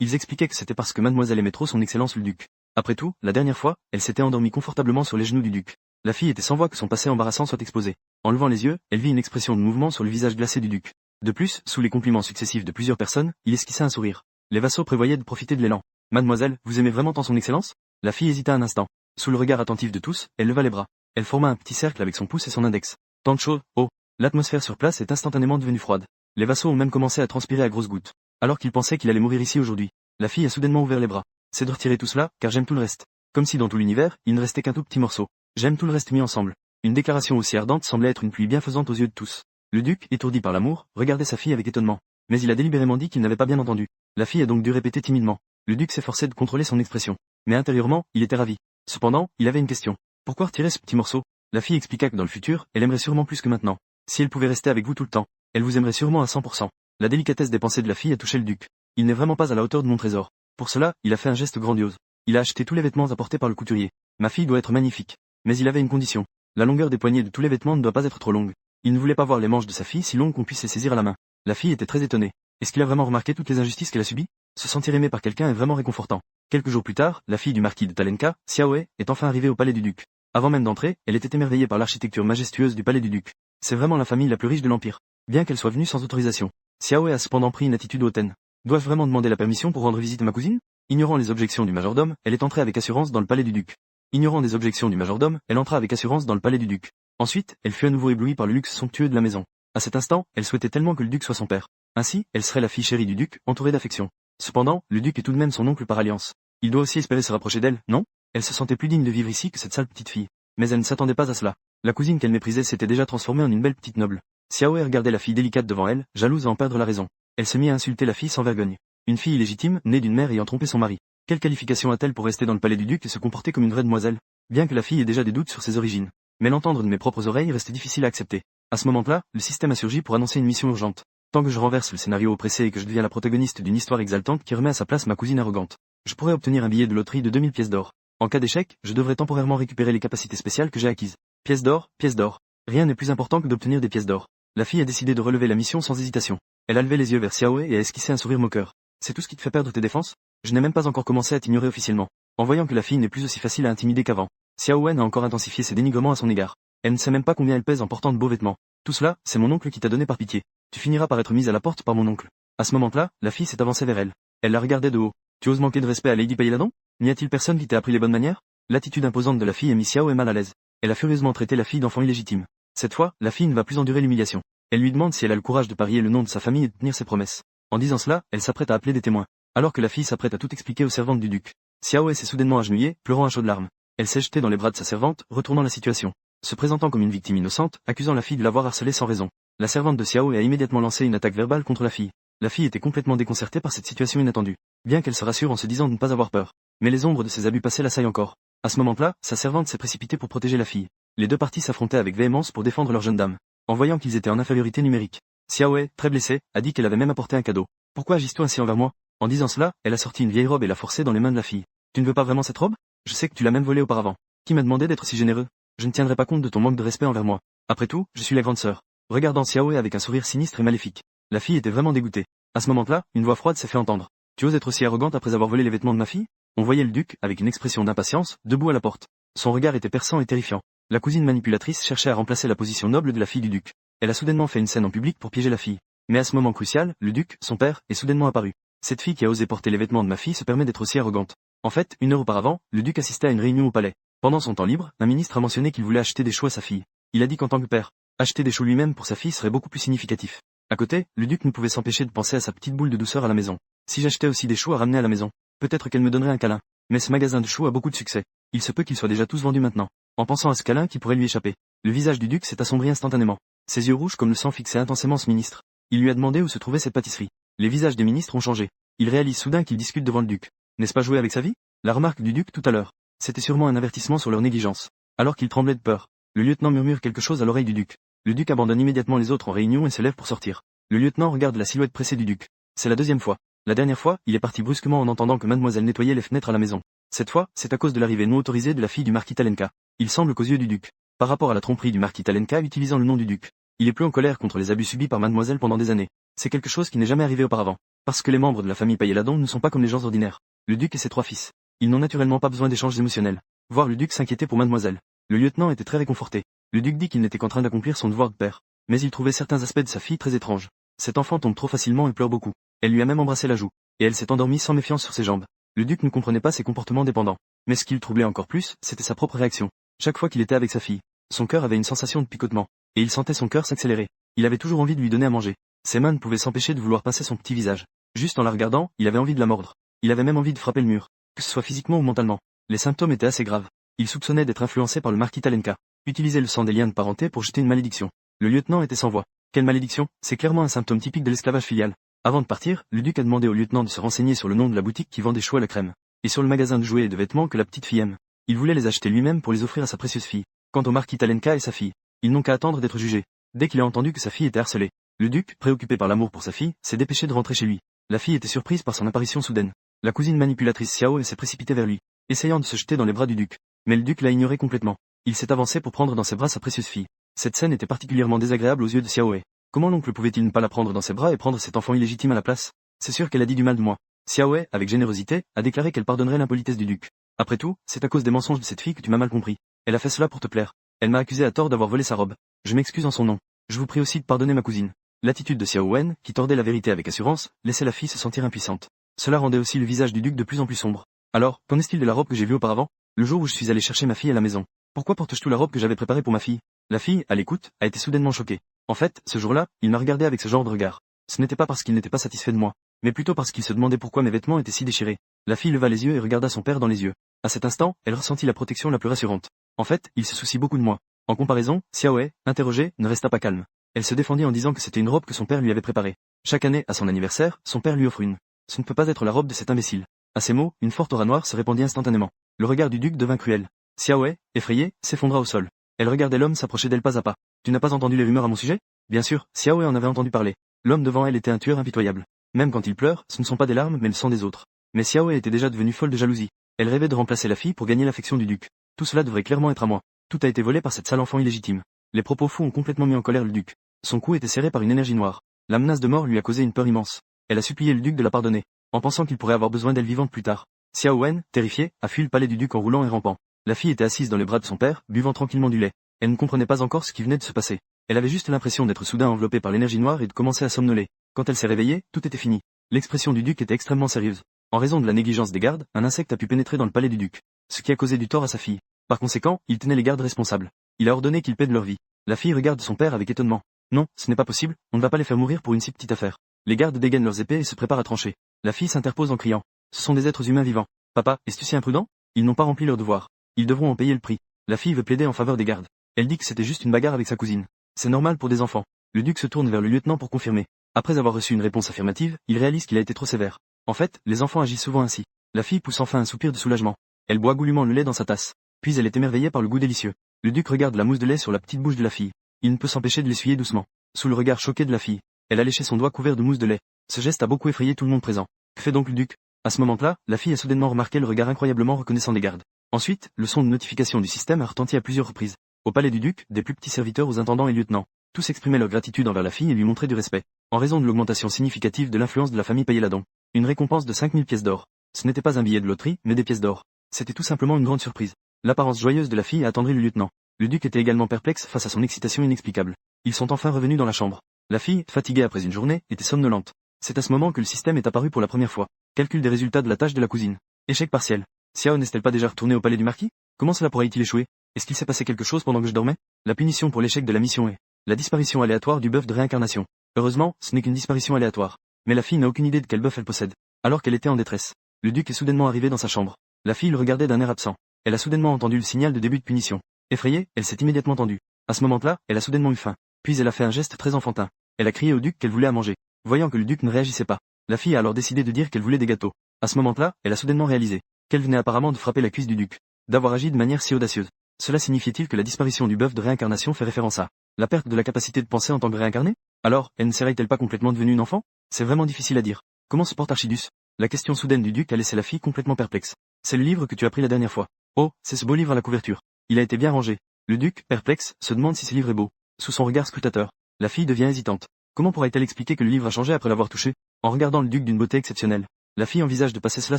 Ils expliquaient que c'était parce que mademoiselle aimait trop son excellence le duc. Après tout, la dernière fois, elle s'était endormie confortablement sur les genoux du duc. La fille était sans voix que son passé embarrassant soit exposé. En levant les yeux, elle vit une expression de mouvement sur le visage glacé du duc. De plus, sous les compliments successifs de plusieurs personnes, il esquissa un sourire. Les vassaux prévoyaient de profiter de l'élan. Mademoiselle, vous aimez vraiment tant son excellence? La fille hésita un instant. Sous le regard attentif de tous, elle leva les bras. Elle forma un petit cercle avec son pouce et son index. Tant de choses, oh. L'atmosphère sur place est instantanément devenue froide. Les vassaux ont même commencé à transpirer à grosses gouttes. Alors qu'il pensait qu'il allait mourir ici aujourd'hui. La fille a soudainement ouvert les bras. C'est de retirer tout cela, car j'aime tout le reste. Comme si dans tout l'univers, il ne restait qu'un tout petit morceau. J'aime tout le reste mis ensemble. Une déclaration aussi ardente semblait être une pluie bienfaisante aux yeux de tous. Le duc, étourdi par l'amour, regardait sa fille avec étonnement. Mais il a délibérément dit qu'il n'avait pas bien entendu. La fille a donc dû répéter timidement. Le duc s'efforçait de contrôler son expression. Mais intérieurement, il était ravi. Cependant, il avait une question. Pourquoi retirer ce petit morceau? La fille expliqua que dans le futur, elle aimerait sûrement plus que maintenant. Si elle pouvait rester avec vous tout le temps, elle vous aimerait sûrement à 100%. La délicatesse des pensées de la fille a touché le duc. Il n'est vraiment pas à la hauteur de mon trésor. Pour cela, il a fait un geste grandiose. Il a acheté tous les vêtements apportés par le couturier. Ma fille doit être magnifique. Mais il avait une condition. La longueur des poignets de tous les vêtements ne doit pas être trop longue. Il ne voulait pas voir les manches de sa fille si longues qu'on puisse les saisir à la main. La fille était très étonnée. Est-ce qu'il a vraiment remarqué toutes les injustices qu'elle a subies? Se sentir aimé par quelqu'un est vraiment réconfortant. Quelques jours plus tard, la fille du marquis de Talenka, Xiaohe, est enfin arrivée au palais du duc. Avant même d'entrer, elle était émerveillée par l'architecture majestueuse du palais du duc. C'est vraiment la famille la plus riche de l'empire. Bien qu'elle soit venue sans autorisation. Xiaohe a cependant pris une attitude hautaine. Dois-je vraiment demander la permission pour rendre visite à ma cousine? Ignorant les objections du majordome, elle est entrée avec assurance dans le palais du duc. Ignorant des objections du majordome, elle entra avec assurance dans le palais du duc. Ensuite, elle fut à nouveau éblouie par le luxe somptueux de la maison. À cet instant, elle souhaitait tellement que le duc soit son père. Ainsi, elle serait la fille chérie du duc, entourée d'affection. Cependant, le duc est tout de même son oncle par alliance. Il doit aussi espérer se rapprocher d'elle, non? Elle se sentait plus digne de vivre ici que cette sale petite fille. Mais elle ne s'attendait pas à cela. La cousine qu'elle méprisait s'était déjà transformée en une belle petite noble. Xiaohe regardait la fille délicate devant elle, jalouse à en perdre la raison. Elle se mit à insulter la fille sans vergogne. Une fille illégitime, née d'une mère ayant trompé son mari. Quelle qualification a-t-elle pour rester dans le palais du duc et se comporter comme une vraie demoiselle? Bien que la fille ait déjà des doutes sur ses origines. Mais l'entendre de mes propres oreilles restait difficile à accepter. À ce moment-là, le système a surgi pour annoncer une mission urgente. Tant que je renverse le scénario oppressé et que je deviens la protagoniste d'une histoire exaltante qui remet à sa place ma cousine arrogante, je pourrais obtenir un billet de loterie de 2000 pièces d'or. En cas d'échec, je devrais temporairement récupérer les capacités spéciales que j'ai acquises. Pièces d'or, pièces d'or. Rien n'est plus important que d'obtenir des pièces d'or. La fille a décidé de relever la mission sans hésitation. Elle a levé les yeux vers Xiaohe et a esquissé un sourire moqueur. C'est tout ce qui te fait perdre tes défenses? Je n'ai même pas encore commencé à t'ignorer officiellement. En voyant que la fille n'est plus aussi facile à intimider qu'avant, Xiaohe a encore intensifié ses dénigrements à son égard. Elle ne sait même pas combien elle pèse en portant de beaux vêtements. Tout cela, c'est mon oncle qui t'a donné par pitié. Tu finiras par être mise à la porte par mon oncle. À ce moment-là, la fille s'est avancée vers elle. Elle la regardait de haut. Tu oses manquer de respect à Lady Payeladon? N'y a-t-il personne qui t'ait appris les bonnes manières? L'attitude imposante de la fille a mis Xiaohe mal à l'aise. Elle a furieusement traité la fille d'enfant illégitime. Cette fois, la fille ne va plus endurer l'humiliation. Elle lui demande si elle a le courage de parier le nom de sa famille et de tenir ses promesses. En disant cela, elle s'apprête à appeler des témoins. Alors que la fille s'apprête à tout expliquer aux servantes du duc. Xiaohe s'est soudainement agenouillée, pleurant à chaudes larmes. Elle s'est jetée dans les bras de sa servante, retournant la situation. Se présentant comme une victime innocente, accusant la fille de l'avoir harcelée sans raison. La servante de Xiaohe a immédiatement lancé une attaque verbale contre la fille. La fille était complètement déconcertée par cette situation inattendue. Bien qu'elle se rassure en se disant de ne pas avoir peur. Mais les ombres de ses abus passés l'assaillent encore. À ce moment-là, sa servante s'est précipitée pour protéger la fille. Les deux parties s'affrontaient avec véhémence pour défendre leur jeune dame. En voyant qu'ils étaient en infériorité numérique. Xiaohe, très blessée, a dit qu'elle avait même apporté un cadeau. Pourquoi agis-tu ainsi envers moi? En disant cela, elle a sorti une vieille robe et l'a forcée dans les mains de la fille. Tu ne veux pas vraiment cette robe? Je sais que tu l'as même volée auparavant. Qui m'a demandé d'être si généreux? Je ne tiendrai pas compte de ton manque de respect envers moi. Après tout, je suis la grande sœur. Regardant Xiaohe avec un sourire sinistre et maléfique. La fille était vraiment dégoûtée. À ce moment-là, une voix froide s'est fait entendre. Tu oses être aussi arrogante après avoir volé les vêtements de ma fille? On voyait le duc, avec une expression d'impatience, debout à la porte. Son regard était perçant et terrifiant. La cousine manipulatrice cherchait à remplacer la position noble de la fille du duc. Elle a soudainement fait une scène en public pour piéger la fille. Mais à ce moment crucial, le duc, son père, est soudainement apparu. Cette fille qui a osé porter les vêtements de ma fille se permet d'être aussi arrogante. En fait, 1 heure auparavant, le duc assistait à une réunion au palais. Pendant son temps libre, un ministre a mentionné qu'il voulait acheter des choux à sa fille. Il a dit qu'en tant que père, acheter des choux lui-même pour sa fille serait beaucoup plus significatif. À côté, le duc ne pouvait s'empêcher de penser à sa petite boule de douceur à la maison. Si j'achetais aussi des choux à ramener à la maison, peut-être qu'elle me donnerait un câlin. Mais ce magasin de choux a beaucoup de succès. Il se peut qu'ils soient déjà tous vendus maintenant. En pensant à ce câlin qui pourrait lui échapper, le visage du duc s'est assombri instantanément. Ses yeux rouges comme le sang fixaient intensément ce ministre. Il lui a demandé où se trouvait cette pâtisserie. Les visages des ministres ont changé. Il réalise soudain qu'ils discutent devant le duc. N'est-ce pas jouer avec sa vie? La remarque du duc tout à l'heure. C'était sûrement un avertissement sur leur négligence. Alors qu'il tremblait de peur, le lieutenant murmure quelque chose à l'oreille du duc. Le duc abandonne immédiatement les autres en réunion et se lève pour sortir. Le lieutenant regarde la silhouette pressée du duc. C'est la deuxième fois. La dernière fois, il est parti brusquement en entendant que mademoiselle nettoyait les fenêtres à la maison. Cette fois, c'est à cause de l'arrivée non autorisée de la fille du marquis Talenka. Il semble qu'aux yeux du duc, par rapport à la tromperie du marquis Talenka utilisant le nom du duc, il est plus en colère contre les abus subis par mademoiselle pendant des années. C'est quelque chose qui n'est jamais arrivé auparavant. Parce que les membres de la famille Payeladon ne sont pas comme les gens ordinaires. Le duc et ses 3 fils. Ils n'ont naturellement pas besoin d'échanges émotionnels. Voir le duc s'inquiéter pour mademoiselle. Le lieutenant était très réconforté. Le duc dit qu'il n'était qu'en train d'accomplir son devoir de père. Mais il trouvait certains aspects de sa fille très étranges. Cet enfant tombe trop facilement et pleure beaucoup. Elle lui a même embrassé la joue. Et elle s'est endormie sans méfiance sur ses jambes. Le duc ne comprenait pas ses comportements dépendants. Mais ce qui le troublait encore plus, c'était sa propre réaction. Chaque fois qu'il était avec sa fille, son cœur avait une sensation de picotement. Et il sentait son cœur s'accélérer. Il avait toujours envie de lui donner à manger. Ses mains ne pouvaient s'empêcher de vouloir pincer son petit visage. Juste en la regardant, il avait envie de la mordre. Il avait même envie de frapper le mur. Que ce soit physiquement ou mentalement. Les symptômes étaient assez graves. Il soupçonnait d'être influencé par le marquis Talenka. Utiliser le sang des liens de parenté pour jeter une malédiction. Le lieutenant était sans voix. Quelle malédiction? C'est clairement un symptôme typique de l'esclavage filial. Avant de partir, le duc a demandé au lieutenant de se renseigner sur le nom de la boutique qui vend des choux à la crème. Et sur le magasin de jouets et de vêtements que la petite fille aime. Il voulait les acheter lui-même pour les offrir à sa précieuse fille. Quant au marquis Talenka et sa fille, ils n'ont qu'à attendre d'être jugés. Dès qu'il a entendu que sa fille était harcelée, le duc, préoccupé par l'amour pour sa fille, s'est dépêché de rentrer chez lui. La fille était surprise par son apparition soudaine. La cousine manipulatrice Xiao s'est précipitée vers lui, essayant de se jeter dans les bras du duc. Mais le duc l'a ignoré complètement. Il s'est avancé pour prendre dans ses bras sa précieuse fille. Cette scène était particulièrement désagréable aux yeux de Xiao. Comment l'oncle pouvait-il ne pas la prendre dans ses bras et prendre cet enfant illégitime à la place? C'est sûr qu'elle a dit du mal de moi. Xiao, avec générosité, a déclaré qu'elle pardonnerait l'impolitesse du duc. Après tout, c'est à cause des mensonges de cette fille que tu m'as mal compris. Elle a fait cela pour te plaire. Elle m'a accusé à tort d'avoir volé sa robe. Je m'excuse en son nom. Je vous prie aussi de pardonner ma cousine. L'attitude de Xiao Wen, qui tordait la vérité avec assurance, laissait la fille se sentir impuissante. Cela rendait aussi le visage du duc de plus en plus sombre. Alors, qu'en est-il de la robe que j'ai vue auparavant? Le jour où je suis allé chercher ma fille à la maison. Pourquoi portes-tu la robe que j'avais préparée pour ma fille? La fille, à l'écoute, a été soudainement choquée. En fait, ce jour-là, il m'a regardé avec ce genre de regard. Ce n'était pas parce qu'il n'était pas satisfait de moi, mais plutôt parce qu'il se demandait pourquoi mes vêtements étaient si déchirés. La fille leva les yeux et regarda son père dans les yeux. À cet instant, elle ressentit la protection la plus rassurante. En fait, il se soucie beaucoup de moi. En comparaison, Xiao, interrogée, ne resta pas calme. Elle se défendit en disant que c'était une robe que son père lui avait préparée. Chaque année, à son anniversaire, son père lui offre une. Ce ne peut pas être la robe de cet imbécile. À ces mots, une forte aura noire se répandit instantanément. Le regard du duc devint cruel. Xiao, effrayée, s'effondra au sol. Elle regardait l'homme s'approcher d'elle pas à pas. Tu n'as pas entendu les rumeurs à mon sujet? Bien sûr, Xiao en avait entendu parler. L'homme devant elle était un tueur impitoyable. Même quand il pleure, ce ne sont pas des larmes mais le sang des autres. Mais Xiao était déjà devenue folle de jalousie. Elle rêvait de remplacer la fille pour gagner l'affection du duc. Tout cela devrait clairement être à moi. Tout a été volé par cette sale enfant illégitime. Les propos fous ont complètement mis en colère le duc. Son cou était serré par une énergie noire. La menace de mort lui a causé une peur immense. Elle a supplié le duc de la pardonner, en pensant qu'il pourrait avoir besoin d'elle vivante plus tard. Xiao Wen, terrifiée, a fui le palais du duc en roulant et rampant. La fille était assise dans les bras de son père, buvant tranquillement du lait. Elle ne comprenait pas encore ce qui venait de se passer. Elle avait juste l'impression d'être soudain enveloppée par l'énergie noire et de commencer à somnoler. Quand elle s'est réveillée, tout était fini. L'expression du duc était extrêmement sérieuse. En raison de la négligence des gardes, un insecte a pu pénétrer dans le palais du duc, ce qui a causé du tort à sa fille. Par conséquent, il tenait les gardes responsables. Il a ordonné qu'ils paient de leur vie. La fille regarde son père avec étonnement. Non, ce n'est pas possible, on ne va pas les faire mourir pour une si petite affaire. Les gardes dégainent leurs épées et se préparent à trancher. La fille s'interpose en criant. Ce sont des êtres humains vivants. Papa, es-tu si imprudent? Ils n'ont pas rempli leur devoir. Ils devront en payer le prix. La fille veut plaider en faveur des gardes. Elle dit que c'était juste une bagarre avec sa cousine. C'est normal pour des enfants. Le duc se tourne vers le lieutenant pour confirmer. Après avoir reçu une réponse affirmative, il réalise qu'il a été trop sévère. En fait, les enfants agissent souvent ainsi. La fille pousse enfin un soupir de soulagement. Elle boit goulûment le lait dans sa tasse. Puis elle est émerveillée par le goût délicieux. Le duc regarde la mousse de lait sur la petite bouche de la fille. Il ne peut s'empêcher de l'essuyer doucement. Sous le regard choqué de la fille, elle a léché son doigt couvert de mousse de lait. Ce geste a beaucoup effrayé tout le monde présent. Que fait donc le duc? À ce moment-là, la fille a soudainement remarqué le regard incroyablement reconnaissant des gardes. Ensuite, le son de notification du système a retenti à plusieurs reprises. Au palais du duc, des plus petits serviteurs aux intendants et lieutenants. Tous exprimaient leur gratitude envers la fille et lui montraient du respect. En raison de l'augmentation significative de l'influence de la famille Payeladon. Une récompense de 5000 pièces d'or. Ce n'était pas un billet de loterie, mais des pièces d'or. C'était tout simplement une grande surprise. L'apparence joyeuse de la fille a attendri le lieutenant. Le duc était également perplexe face à son excitation inexplicable. Ils sont enfin revenus dans la chambre. La fille, fatiguée après une journée, était somnolente. C'est à ce moment que le système est apparu pour la première fois. Calcul des résultats de la tâche de la cousine. Échec partiel. Xiao n'est-elle pas déjà retournée au palais du marquis? Comment cela pourrait-il échouer? Est-ce qu'il s'est passé quelque chose pendant que je dormais? La punition pour l'échec de la mission est la disparition aléatoire du bœuf de réincarnation. Heureusement, ce n'est qu'une disparition aléatoire. Mais la fille n'a aucune idée de quel bœuf elle possède. Alors qu'elle était en détresse, le duc est soudainement arrivé dans sa chambre. La fille le regardait d'un air absent. Elle a soudainement entendu le signal de début de punition. Effrayée, elle s'est immédiatement tendue. À ce moment-là, elle a soudainement eu faim. Puis elle a fait un geste très enfantin. Elle a crié au duc qu'elle voulait à manger. Voyant que le duc ne réagissait pas, la fille a alors décidé de dire qu'elle voulait des gâteaux. À ce moment-là, elle a soudainement réalisé qu'elle venait apparemment de frapper la cuisse du duc. D'avoir agi de manière si audacieuse. Cela signifiait-il que la disparition du bœuf de réincarnation fait référence à la perte de la capacité de penser en tant que réincarné? Alors, elle ne serait-elle pas complètement devenue une enfant? C'est vraiment difficile à dire. Comment se porte Archidus? La question soudaine du duc a laissé la fille complètement perplexe. C'est le livre que tu as pris la dernière fois. Oh, c'est ce beau livre à la couverture. Il a été bien rangé. Le duc, perplexe, se demande si ce livre est beau. Sous son regard scrutateur, la fille devient hésitante. Comment pourrait-elle expliquer que le livre a changé après l'avoir touché? En regardant le duc d'une beauté exceptionnelle, la fille envisage de passer cela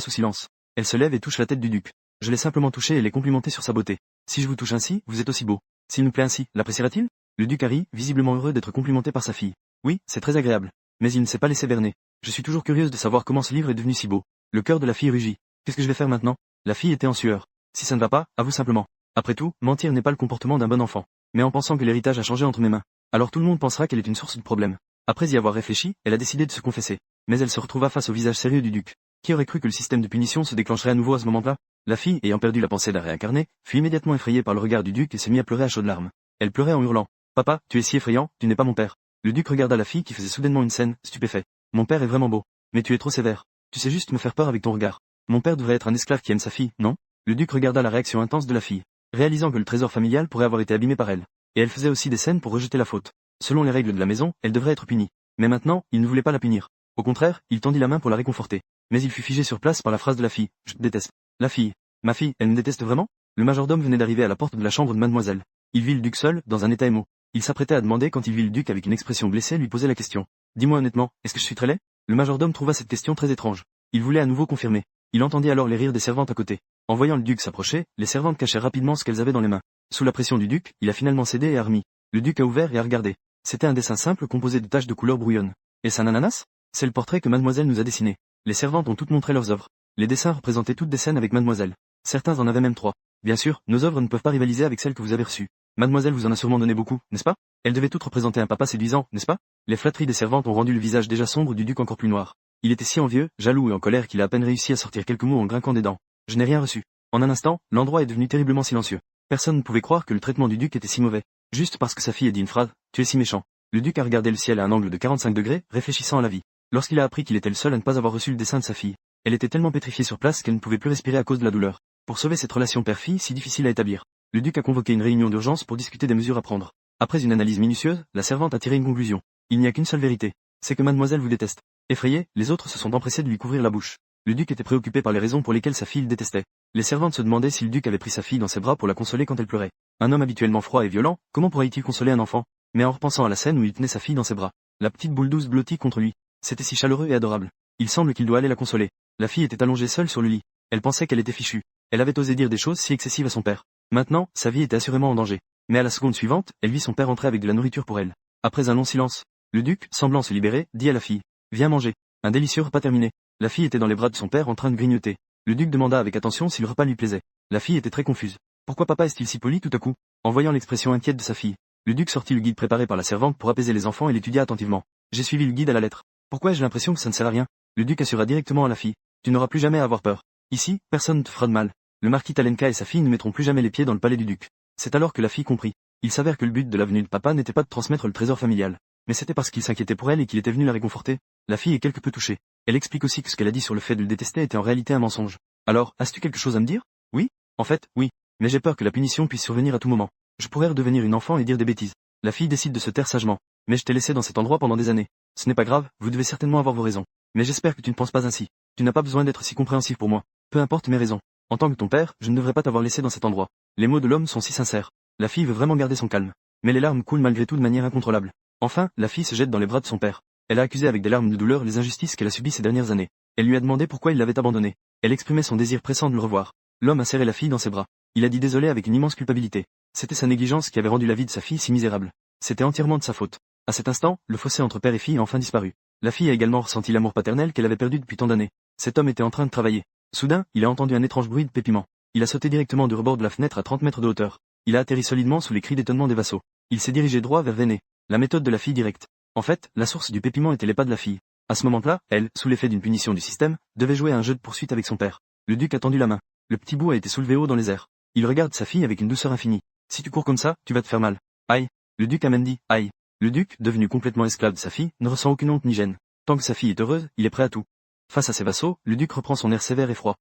sous silence. Elle se lève et touche la tête du duc. Je l'ai simplement touché et l'ai complimenté sur sa beauté. Si je vous touche ainsi, vous êtes aussi beau. S'il nous plaît ainsi, l'appréciera-t-il? Le duc rit, visiblement heureux d'être complimenté par sa fille. Oui, c'est très agréable. Mais il ne s'est pas laissé berner. Je suis toujours curieuse de savoir comment ce livre est devenu si beau. Le cœur de la fille rugit. Qu'est-ce que je vais faire maintenant? La fille était en sueur. Si ça ne va pas, avoue simplement. Après tout, mentir n'est pas le comportement d'un bon enfant. Mais en pensant que l'héritage a changé entre mes mains, alors tout le monde pensera qu'elle est une source de problème. Après y avoir réfléchi, elle a décidé de se confesser. Mais elle se retrouva face au visage sérieux du duc. Qui aurait cru que le système de punition se déclencherait à nouveau à ce moment-là? La fille, ayant perdu la pensée d'un réincarné, fut immédiatement effrayée par le regard du duc et se mit à pleurer à chaudes larmes. Elle pleurait en hurlant. Papa, tu es si effrayant, tu n'es pas mon père. Le duc regarda la fille qui faisait soudainement une scène, stupéfait. Mon père est vraiment beau. Mais tu es trop sévère. Tu sais juste me faire peur avec ton regard. Mon père devrait être un esclave qui aime sa fille, non? Le duc regarda la réaction intense de la fille, réalisant que le trésor familial pourrait avoir été abîmé par elle. Et elle faisait aussi des scènes pour rejeter la faute. Selon les règles de la maison, elle devrait être punie. Mais maintenant, il ne voulait pas la punir. Au contraire, il tendit la main pour la réconforter. Mais il fut figé sur place par la phrase de la fille. Je te déteste. La fille. Ma fille, elle me déteste vraiment? Le majordome venait d'arriver à la porte de la chambre de mademoiselle. Il vit le duc seul, dans un état émo. Il s'apprêtait à demander quand il vit le duc avec une expression blessée lui poser la question. Dis-moi honnêtement, est-ce que je suis très laid? Le majordome trouva cette question très étrange. Il voulait à nouveau confirmer. Il entendit alors les rires des servantes à côté. En voyant le duc s'approcher, les servantes cachèrent rapidement ce qu'elles avaient dans les mains. Sous la pression du duc, il a finalement cédé et a remis. Le duc a ouvert et a regardé. C'était un dessin simple composé de taches de couleur brouillonne. Est-ce un ananas? C'est le portrait que mademoiselle nous a dessiné. Les servantes ont toutes montré leurs œuvres. Les dessins représentaient toutes des scènes avec mademoiselle. Certains en avaient même 3. Bien sûr, nos œuvres ne peuvent pas rivaliser avec celles que vous avez reçues. Mademoiselle vous en a sûrement donné beaucoup, n'est-ce pas? Elles devaient toutes représenter un papa séduisant, n'est-ce pas? Les flatteries des servantes ont rendu le visage déjà sombre du duc encore plus noir. Il était si envieux, jaloux et en colère qu'il a à peine réussi à sortir quelques mots en grinquant des dents. Je n'ai rien reçu. En un instant, l'endroit est devenu terriblement silencieux. Personne ne pouvait croire que le traitement du duc était si mauvais. Juste parce que sa fille a dit une phrase, tu es si méchant. Le duc a regardé le ciel à un angle de 45 degrés, réfléchissant à la vie. Lorsqu'il a appris qu'il était le seul à ne pas avoir reçu le dessin de sa fille, elle était tellement pétrifiée sur place qu'elle ne pouvait plus respirer à cause de la douleur. Pour sauver cette relation père-fille si difficile à établir, le duc a convoqué une réunion d'urgence pour discuter des mesures à prendre. Après une analyse minutieuse, la servante a tiré une conclusion. Il n'y a qu'une seule vérité. C'est que mademoiselle vous déteste. Effrayés, les autres se sont empressés de lui couvrir la bouche. Le duc était préoccupé par les raisons pour lesquelles sa fille le détestait. Les servantes se demandaient si le duc avait pris sa fille dans ses bras pour la consoler quand elle pleurait. Un homme habituellement froid et violent, comment pourrait-il consoler un enfant? Mais en repensant à la scène où il tenait sa fille dans ses bras, la petite boule douce blottie contre lui, c'était si chaleureux et adorable. Il semble qu'il doit aller la consoler. La fille était allongée seule sur le lit. Elle pensait qu'elle était fichue. Elle avait osé dire des choses si excessives à son père. Maintenant, sa vie était assurément en danger. Mais à la seconde suivante, elle vit son père entrer avec de la nourriture pour elle. Après un long silence, le duc, semblant se libérer, dit à la fille. Viens manger. Un délicieux repas terminé. La fille était dans les bras de son père en train de grignoter. Le duc demanda avec attention si le repas lui plaisait. La fille était très confuse. Pourquoi papa est-il si poli tout à coup? En voyant l'expression inquiète de sa fille, le duc sortit le guide préparé par la servante pour apaiser les enfants et l'étudia attentivement. J'ai suivi le guide à la lettre. Pourquoi ai-je l'impression que ça ne sert à rien? Le duc assura directement à la fille. Tu n'auras plus jamais à avoir peur. Ici, personne ne te fera de mal. Le marquis Talenka et sa fille ne mettront plus jamais les pieds dans le palais du duc. C'est alors que la fille comprit. Il s'avère que le but de la venue de papa n'était pas de transmettre le trésor familial. Mais c'était parce qu'il s'inquiétait pour elle et qu'il était venu la réconforter. La fille est quelque peu touchée. Elle explique aussi que ce qu'elle a dit sur le fait de le détester était en réalité un mensonge. Alors, as-tu quelque chose à me dire? Oui? En fait, oui. Mais j'ai peur que la punition puisse survenir à tout moment. Je pourrais redevenir une enfant et dire des bêtises. La fille décide de se taire sagement. Mais je t'ai laissé dans cet endroit pendant des années. Ce n'est pas grave, vous devez certainement avoir vos raisons. Mais j'espère que tu ne penses pas ainsi. Tu n'as pas besoin d'être si compréhensif pour moi. Peu importe mes raisons. En tant que ton père, je ne devrais pas t'avoir laissé dans cet endroit. Les mots de l'homme sont si sincères. La fille veut vraiment garder son calme. Mais les larmes coulent malgré tout de manière incontrôlable. Enfin, la fille se jette dans les bras de son père. Elle a accusé avec des larmes de douleur les injustices qu'elle a subies ces dernières années. Elle lui a demandé pourquoi il l'avait abandonnée. Elle exprimait son désir pressant de le revoir. L'homme a serré la fille dans ses bras. Il a dit désolé avec une immense culpabilité. C'était sa négligence qui avait rendu la vie de sa fille si misérable. C'était entièrement de sa faute. À cet instant, le fossé entre père et fille a enfin disparu. La fille a également ressenti l'amour paternel qu'elle avait perdu depuis tant d'années. Cet homme était en train de travailler. Soudain, il a entendu un étrange bruit de pépiment. Il a sauté directement du rebord de la fenêtre à 30 mètres de hauteur. Il a atterri solidement sous les cris d'étonnement des vassaux. Il s'est dirigé droit vers Véné. La méthode de la fille directe. En fait, la source du pépiment était les pas de la fille. À ce moment-là, elle, sous l'effet d'une punition du système, devait jouer à un jeu de poursuite avec son père. Le duc a tendu la main. Le petit bout a été soulevé haut dans les airs. Il regarde sa fille avec une douceur infinie. Si tu cours comme ça, tu vas te faire mal. Aïe. Le duc a même dit, aïe. Le duc, devenu complètement esclave de sa fille, ne ressent aucune honte ni gêne. Tant que sa fille est heureuse, il est prêt à tout. Face à ses vassaux, le duc reprend son air sévère et froid.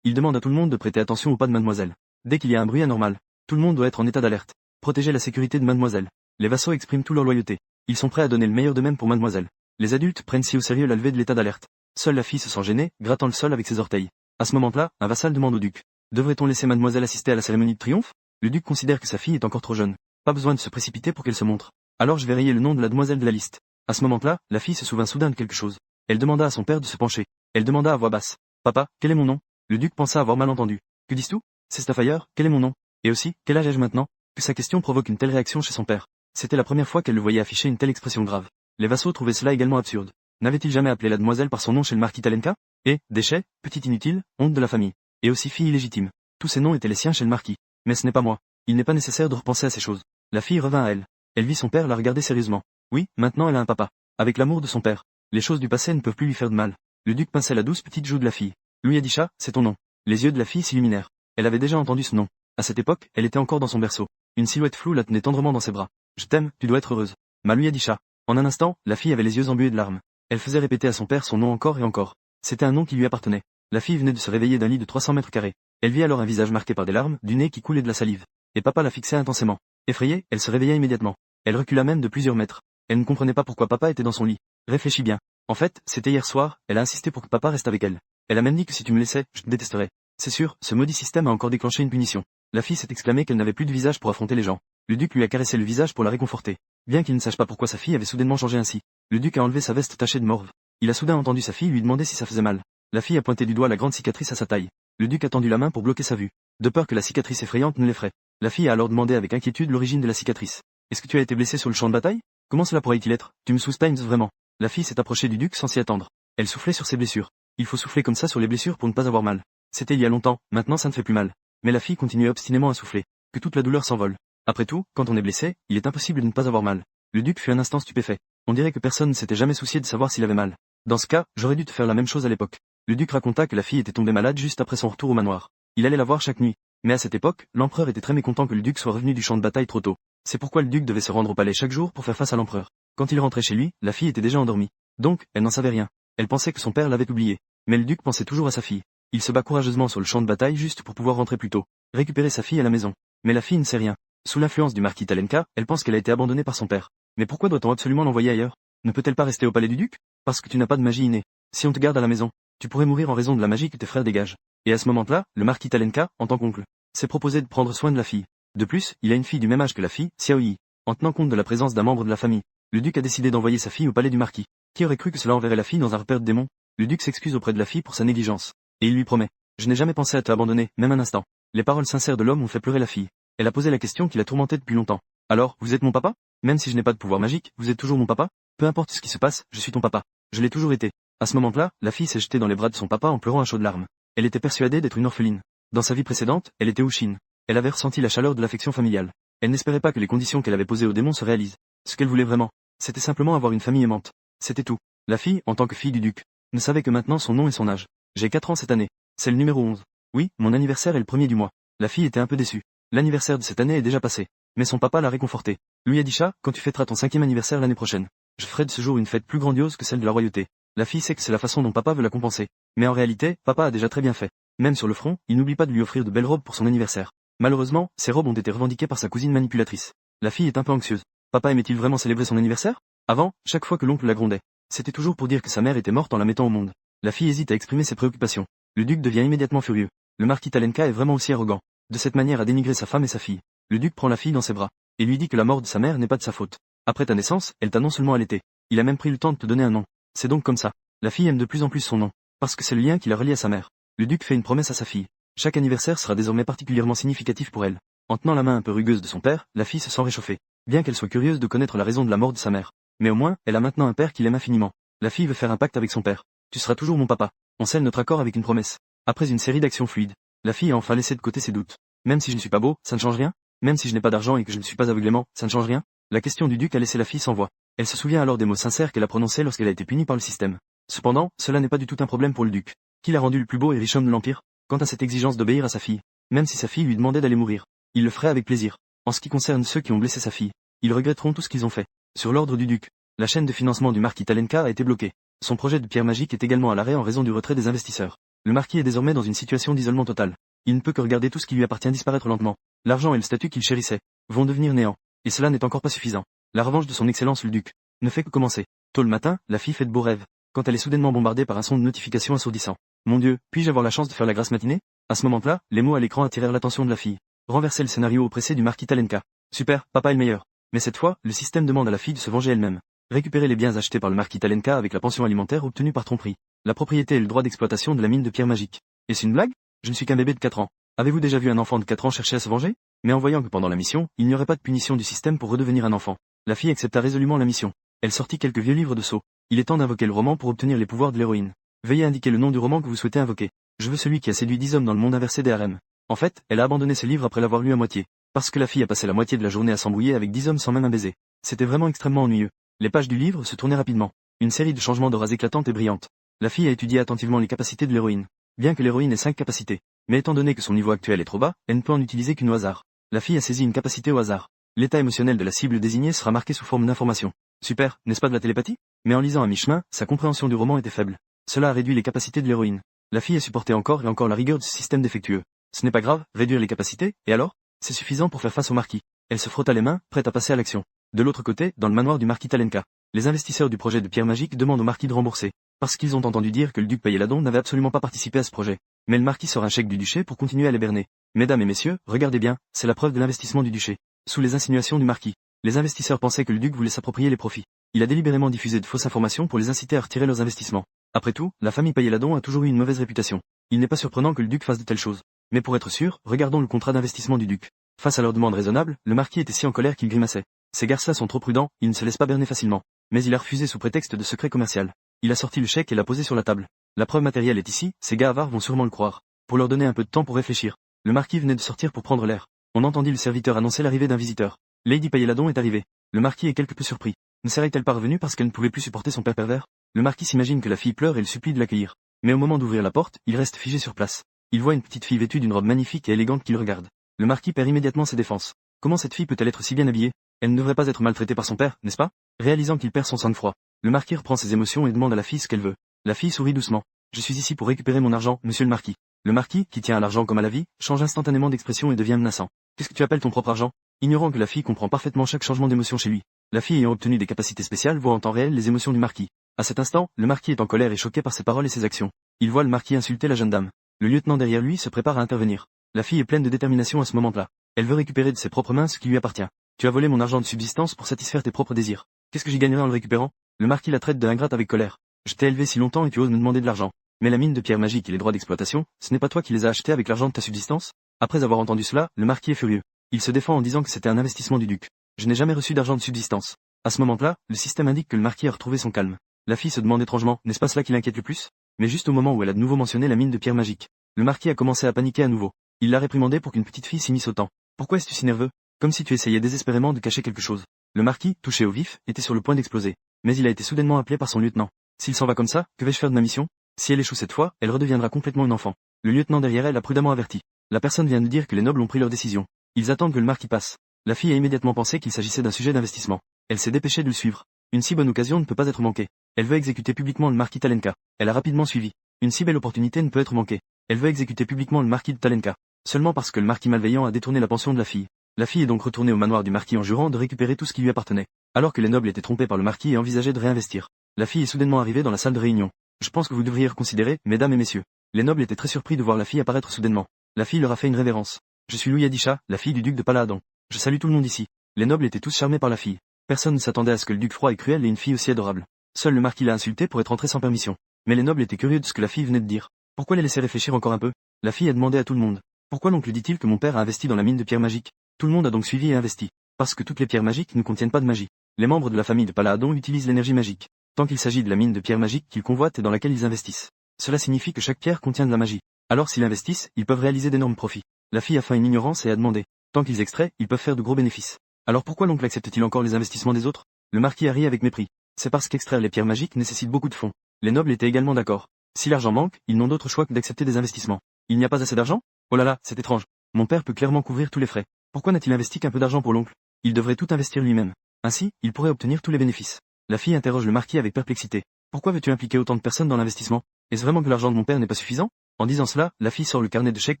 Il demande à tout le monde de prêter attention au pas de mademoiselle. Dès qu'il y a un bruit anormal, tout le monde doit être en état d'alerte. Protéger la sécurité de mademoiselle. Les vassaux expriment toute leur loyauté. Ils sont prêts à donner le meilleur d'eux-mêmes pour mademoiselle. Les adultes prennent si au sérieux la levée de l'état d'alerte. Seule la fille se sent gênée, grattant le sol avec ses orteils. À ce moment-là, un vassal demande au duc. Devrait-on laisser mademoiselle assister à la cérémonie de triomphe? Le duc considère que sa fille est encore trop jeune. Pas besoin de se précipiter pour qu'elle se montre. Alors je vais rayer le nom de la demoiselle de la liste. À ce moment-là, la fille se souvint soudain de quelque chose. Elle demanda à son père de se pencher. Elle demanda à voix basse. Papa, quel est mon nom? Le duc pensa avoir mal entendu. Que dis-tu? C'est Staffire, quel est mon nom? Et aussi, quel âge ai-je maintenant? Que sa question provoque une telle réaction chez son père. C'était la première fois qu'elle le voyait afficher une telle expression grave. Les vassaux trouvaient cela également absurde. N'avait-il jamais appelé la demoiselle par son nom chez le marquis Talenka? Et, déchet, petite inutile, honte de la famille. Et aussi fille illégitime. Tous ces noms étaient les siens chez le marquis. Mais ce n'est pas moi. Il n'est pas nécessaire de repenser à ces choses. La fille revint à elle. Elle vit son père la regarder sérieusement. Oui, maintenant elle a un papa. Avec l'amour de son père. Les choses du passé ne peuvent plus lui faire de mal. Le duc pinçait la douce petite joue de la fille. Louis Adisha, c'est ton nom. Les yeux de la fille s'illuminèrent. Elle avait déjà entendu ce nom. À cette époque, elle était encore dans son berceau. Une silhouette floue la tenait tendrement dans ses bras. Je t'aime, tu dois être heureuse. Ma Louis Adisha. En un instant, la fille avait les yeux embués de larmes. Elle faisait répéter à son père son nom encore et encore. C'était un nom qui lui appartenait. La fille venait de se réveiller d'un lit de 300 mètres carrés. Elle vit alors un visage marqué par des larmes, du nez qui coulait de la salive. Et papa la fixait intensément. Effrayée, elle se réveilla immédiatement. Elle recula même de plusieurs mètres. Elle ne comprenait pas pourquoi papa était dans son lit. Réfléchis bien. En fait, c'était hier soir, elle a insisté pour que papa reste avec elle. Elle a même dit que si tu me laissais, je te détesterais. C'est sûr, ce maudit système a encore déclenché une punition. La fille s'est exclamée qu'elle n'avait plus de visage pour affronter les gens. Le duc lui a caressé le visage pour la réconforter. Bien qu'il ne sache pas pourquoi sa fille avait soudainement changé ainsi. Le duc a enlevé sa veste tachée de morve. Il a soudain entendu sa fille lui demander si ça faisait mal. La fille a pointé du doigt la grande cicatrice à sa taille. Le duc a tendu la main pour bloquer sa vue, de peur que la cicatrice effrayante ne l'effraie. La fille a alors demandé avec inquiétude l'origine de la cicatrice. Est-ce que tu as été blessé sur le champ de bataille? Comment cela pourrait-il être? Tu me suspectes vraiment? La fille s'est approchée du duc sans s'y attendre. Elle soufflait sur ses blessures. Il faut souffler comme ça sur les blessures pour ne pas avoir mal. C'était il y a longtemps, maintenant ça ne fait plus mal. Mais la fille continuait obstinément à souffler. Que toute la douleur s'envole. Après tout, quand on est blessé, il est impossible de ne pas avoir mal. Le duc fut un instant stupéfait. On dirait que personne ne s'était jamais soucié de savoir s'il avait mal. Dans ce cas, j'aurais dû te faire la même chose à l'époque. Le duc raconta que la fille était tombée malade juste après son retour au manoir. Il allait la voir chaque nuit. Mais à cette époque, l'empereur était très mécontent que le duc soit revenu du champ de bataille trop tôt. C'est pourquoi le duc devait se rendre au palais chaque jour pour faire face à l'empereur. Quand il rentrait chez lui, la fille était déjà endormie. Donc, elle n'en savait rien. Elle pensait que son père l'avait oublié. Mais le duc pensait toujours à sa fille. Il se bat courageusement sur le champ de bataille juste pour pouvoir rentrer plus tôt. Récupérer sa fille à la maison. Mais la fille ne sait rien. Sous l'influence du marquis Talenka, elle pense qu'elle a été abandonnée par son père. Mais pourquoi doit-on absolument l'envoyer ailleurs? Ne peut-elle pas rester au palais du duc? Parce que tu n'as pas de magie innée. Si on te garde à la maison, tu pourrais mourir en raison de la magie que tes frères dégagent. Et à ce moment-là, le marquis Talenka, en tant qu'oncle, s'est proposé de prendre soin de la fille. De plus, il a une fille du même âge que la fille, Xiaoyi. En tenant compte de la présence d'un membre de la famille, le duc a décidé d'envoyer sa fille au palais du marquis. Qui aurait cru que cela enverrait la fille dans un repère de démons? Le duc s'excuse auprès de la fille pour sa négligence. Et il lui promet. Je n'ai jamais pensé à te abandonner, même un instant. Les paroles sincères de l'homme ont fait pleurer la fille. Elle a posé la question qui la tourmentait depuis longtemps. Alors, vous êtes mon papa? Même si je n'ai pas de pouvoir magique, vous êtes toujours mon papa? Peu importe ce qui se passe, je suis ton papa. Je l'ai toujours été. À ce moment-là, la fille s'est jetée dans les bras de son papa en pleurant à chaudes larmes. Elle était persuadée d'être une orpheline. Dans sa vie précédente, elle était Ushin. Elle avait ressenti la chaleur de l'affection familiale. Elle n'espérait pas que les conditions qu'elle avait posées au démon se réalisent. Ce qu'elle voulait vraiment, c'était simplement avoir une famille aimante. C'était tout. La fille, en tant que fille du duc, ne savait que maintenant son nom et son âge. J'ai 4 ans cette année. C'est le numéro 11. Oui, mon anniversaire est le premier du mois. La fille était un peu déçue. L'anniversaire de cette année est déjà passé. Mais son papa l'a réconforté. Lui a dit chat, quand tu fêteras ton 5e anniversaire l'année prochaine, je ferai de ce jour une fête plus grandiose que celle de la royauté. La fille sait que c'est la façon dont papa veut la compenser. Mais en réalité, papa a déjà très bien fait. Même sur le front, il n'oublie pas de lui offrir de belles robes pour son anniversaire. Malheureusement, ces robes ont été revendiquées par sa cousine manipulatrice. La fille est un peu anxieuse. Papa aimait-il vraiment célébrer son anniversaire? Avant, chaque fois que l'oncle la grondait, c'était toujours pour dire que sa mère était morte en la mettant au monde. La fille hésite à exprimer ses préoccupations. Le duc devient immédiatement furieux. Le marquis Talenka est vraiment aussi arrogant. De cette manière à dénigrer sa femme et sa fille. Le duc prend la fille dans ses bras, et lui dit que la mort de sa mère n'est pas de sa faute. Après ta naissance, elle t'a non seulement allaité, il a même pris le temps de te donner un nom. C'est donc comme ça. La fille aime de plus en plus son nom, parce que c'est le lien qui la relie à sa mère. Le duc fait une promesse à sa fille. Chaque anniversaire sera désormais particulièrement significatif pour elle. En tenant la main un peu rugueuse de son père, la fille se sent réchauffée. Bien qu'elle soit curieuse de connaître la raison de la mort de sa mère. Mais au moins, elle a maintenant un père qui l'aime infiniment. La fille veut faire un pacte avec son père. Tu seras toujours mon papa. On scelle notre accord avec une promesse. Après une série d'actions fluides, la fille a enfin laissé de côté ses doutes. Même si je ne suis pas beau, ça ne change rien. Même si je n'ai pas d'argent et que je ne suis pas aveuglément, ça ne change rien. La question du duc a laissé la fille sans voix. Elle se souvient alors des mots sincères qu'elle a prononcés lorsqu'elle a été punie par le système. Cependant, cela n'est pas du tout un problème pour le duc. Qui l'a rendu le plus beau et riche homme de l'Empire? Quant à cette exigence d'obéir à sa fille, même si sa fille lui demandait d'aller mourir, il le ferait avec plaisir. En ce qui concerne ceux qui ont blessé sa fille, ils regretteront tout ce qu'ils ont fait. Sur l'ordre du duc, la chaîne de financement du marquis Talenka a été bloquée. Son projet de pierre magique est également à l'arrêt en raison du retrait des investisseurs. Le marquis est désormais dans une situation d'isolement total. Il ne peut que regarder tout ce qui lui appartient disparaître lentement. L'argent et le statut qu'il chérissait vont devenir néants. Et cela n'est encore pas suffisant. La revanche de son excellence le duc ne fait que commencer. Tôt le matin, la fille fait de beaux rêves, quand elle est soudainement bombardée par un son de notification assourdissant. Mon Dieu, puis-je avoir la chance de faire la grasse matinée? À ce moment-là, les mots à l'écran attirèrent l'attention de la fille. Renverser le scénario oppressé du marquis Talenka. Super, papa est le meilleur. Mais cette fois, le système demande à la fille de se venger elle-même. Récupérer les biens achetés par le marquis Talenka avec la pension alimentaire obtenue par tromperie. La propriété et le droit d'exploitation de la mine de pierre magique. Et c'est une blague? Je ne suis qu'un bébé de 4 ans. Avez-vous déjà vu un enfant de 4 ans chercher à se venger? Mais en voyant que pendant la mission, il n'y aurait pas de punition du système pour redevenir un enfant, la fille accepta résolument la mission. Elle sortit quelques vieux livres de sceaux. Il est temps d'invoquer le roman pour obtenir les pouvoirs de l'héroïne. Veuillez indiquer le nom du roman que vous souhaitez invoquer. Je veux celui qui a séduit 10 hommes dans le monde inversé des harems. En fait, elle a abandonné ce livre après l'avoir lu à moitié. Parce que la fille a passé la moitié de la journée à s'embrouiller avec 10 hommes sans même un baiser. C'était vraiment extrêmement ennuyeux. Les pages du livre se tournaient rapidement. Une série de changements d'auras éclatantes et brillantes. La fille a étudié attentivement les capacités de l'héroïne. Bien que l'héroïne ait 5 capacités. Mais étant donné que son niveau actuel est trop bas, elle ne peut en utiliser qu'une au hasard. La fille a saisi une capacité au hasard. L'état émotionnel de la cible désignée sera marqué sous forme d'information. Super, n'est-ce pas de la télépathie? Mais en lisant à mi-chemin, sa compréhension du roman était faible. Cela a réduit les capacités de l'héroïne. La fille a supporté encore et encore la rigueur de ce système défectueux. Ce n'est pas grave, réduire les capacités, et alors? C'est suffisant pour faire face au marquis. Elle se frotta les mains, prête à passer à l'action. De l'autre côté, dans le manoir du marquis Talenka, les investisseurs du projet de pierre magique demandent au marquis de rembourser. Parce qu'ils ont entendu dire que le duc Payeladon n'avait absolument pas participé à ce projet. Mais le marquis sort un chèque du duché pour continuer à les berner. Mesdames et messieurs, regardez bien, c'est la preuve de l'investissement du duché. Sous les insinuations du marquis, les investisseurs pensaient que le duc voulait s'approprier les profits. Il a délibérément diffusé de fausses informations pour les inciter à retirer leurs investissements. Après tout, la famille Payeladon a toujours eu une mauvaise réputation. Il n'est pas surprenant que le duc fasse de telles choses. Mais pour être sûr, regardons le contrat d'investissement du duc. Face à leur demande raisonnable, le marquis était si en colère qu'il grimaçait. Ces garçons sont trop prudents, ils ne se laissent pas berner facilement. Mais il a refusé sous prétexte de secret commercial. Il a sorti le chèque et l'a posé sur la table. La preuve matérielle est ici, ces gars avares vont sûrement le croire. Pour leur donner un peu de temps pour réfléchir. Le marquis venait de sortir pour prendre l'air. On entendit le serviteur annoncer l'arrivée d'un visiteur. Lady Payeladon est arrivée. Le marquis est quelque peu surpris. Ne serait-elle pas revenue parce qu'elle ne pouvait plus supporter son père pervers? Le marquis s'imagine que la fille pleure et le supplie de l'accueillir. Mais au moment d'ouvrir la porte, il reste figé sur place. Il voit une petite fille vêtue d'une robe magnifique et élégante qui le regarde. Le marquis perd immédiatement ses défenses. Comment cette fille peut-elle être si bien habillée? Elle ne devrait pas être maltraitée par son père, n'est-ce pas? Réalisant qu'il perd son sang-froid, le marquis reprend ses émotions et demande à la fille ce qu'elle veut. La fille sourit doucement. Je suis ici pour récupérer mon argent, monsieur le marquis. Le marquis, qui tient à l'argent comme à la vie, change instantanément d'expression et devient menaçant. Qu'est-ce que tu appelles ton propre argent? Ignorant que la fille comprend parfaitement chaque changement d'émotion chez lui. La fille ayant obtenu des capacités spéciales voit en temps réel les émotions du marquis. À cet instant, le marquis est en colère et choqué par ses paroles et ses actions. Il voit le marquis insulter la jeune dame. Le lieutenant derrière lui se prépare à intervenir. La fille est pleine de détermination à ce moment-là. Elle veut récupérer de ses propres mains ce qui lui appartient. Tu as volé mon argent de subsistance pour satisfaire tes propres désirs. Qu'est-ce que j'y gagnerai en le récupérant? Le marquis la traite de ingrate avec colère. Je t'ai élevé si longtemps et tu oses me demander de l'argent. Mais la mine de pierre magique et les droits d'exploitation, ce n'est pas toi qui les as achetés avec l'argent de ta subsistance? Après avoir entendu cela, le marquis est furieux. Il se défend en disant que c'était un investissement du duc. Je n'ai jamais reçu d'argent de subsistance. À ce moment-là, le système indique que le marquis a retrouvé son calme. La fille se demande étrangement, n'est-ce pas cela qui l'inquiète le plus? Mais juste au moment où elle a de nouveau mentionné la mine de pierre magique, le marquis a commencé à paniquer à nouveau. Il l'a réprimandé pour qu'une petite fille s'immisce autant. Pourquoi es-tu si nerveux? Comme si tu essayais désespérément de cacher quelque chose. Le marquis, touché au vif, était sur le point d'exploser. Mais il a été soudainement appelé par son lieutenant. S'il s'en va comme ça, que vais-je faire de ma mission? Si elle échoue cette fois, elle redeviendra complètement un enfant. Le lieutenant derrière elle a prudemment averti. La personne vient de dire que les nobles ont pris leur décision. Ils attendent que le marquis passe. La fille a immédiatement pensé qu'il s'agissait d'un sujet d'investissement. Elle s'est dépêchée de le suivre. Une si bonne occasion ne peut pas être manquée. Elle veut exécuter publiquement le marquis Talenka. Elle a rapidement suivi. Une si belle opportunité ne peut être manquée. Elle veut exécuter publiquement le marquis de Talenka. Seulement parce que le marquis malveillant a détourné la pension de la fille. La fille est donc retournée au manoir du marquis en jurant de récupérer tout ce qui lui appartenait. Alors que les nobles étaient trompés par le marquis et envisageaient de réinvestir. La fille est soudainement arrivée dans la salle de réunion. Je pense que vous devriez reconsidérer, mesdames et messieurs. Les nobles étaient très surpris de voir la fille apparaître soudainement. La fille leur a fait une révérence. Je suis Louis Adisha, la fille du duc de Paladon. Je salue tout le monde ici. Les nobles étaient tous charmés par la fille. Personne ne s'attendait à ce que le duc froid et cruel ait une fille aussi adorable. Seul le marquis l'a insulté pour être entré sans permission. Mais les nobles étaient curieux de ce que la fille venait de dire. Pourquoi les laisser réfléchir encore un peu? La fille a demandé à tout le monde. Pourquoi l'oncle dit-il que mon père a investi dans la mine de pierre magique? Tout le monde a donc suivi et investi. Parce que toutes les pierres magiques ne contiennent pas de magie. Les membres de la famille de Paladon utilisent l'énergie magique. Tant qu'il s'agit de la mine de pierre magique qu'ils convoitent et dans laquelle ils investissent. Cela signifie que chaque pierre contient de la magie. Alors s'ils investissent, ils peuvent réaliser d'énormes profits. La fille a feint une ignorance et a demandé. Tant qu'ils extraient, ils peuvent faire de gros bénéfices. Alors pourquoi l'oncle accepte-t-il encore les investissements des autres? Le marquis a ri avec mépris. C'est parce qu'extraire les pierres magiques nécessite beaucoup de fonds. Les nobles étaient également d'accord. Si l'argent manque, ils n'ont d'autre choix que d'accepter des investissements. Il n'y a pas assez d'argent? Oh là là, c'est étrange. Mon père peut clairement couvrir tous les frais. Pourquoi n'a-t-il investi qu'un peu d'argent pour l'oncle? Il devrait tout investir lui-même. Ainsi, il pourrait obtenir tous les bénéfices. La fille interroge le marquis avec perplexité. Pourquoi veux-tu impliquer autant de personnes dans l'investissement? Est-ce vraiment que l'argent de mon père n'est pas suffisant? En disant cela, la fille sort le carnet de chèques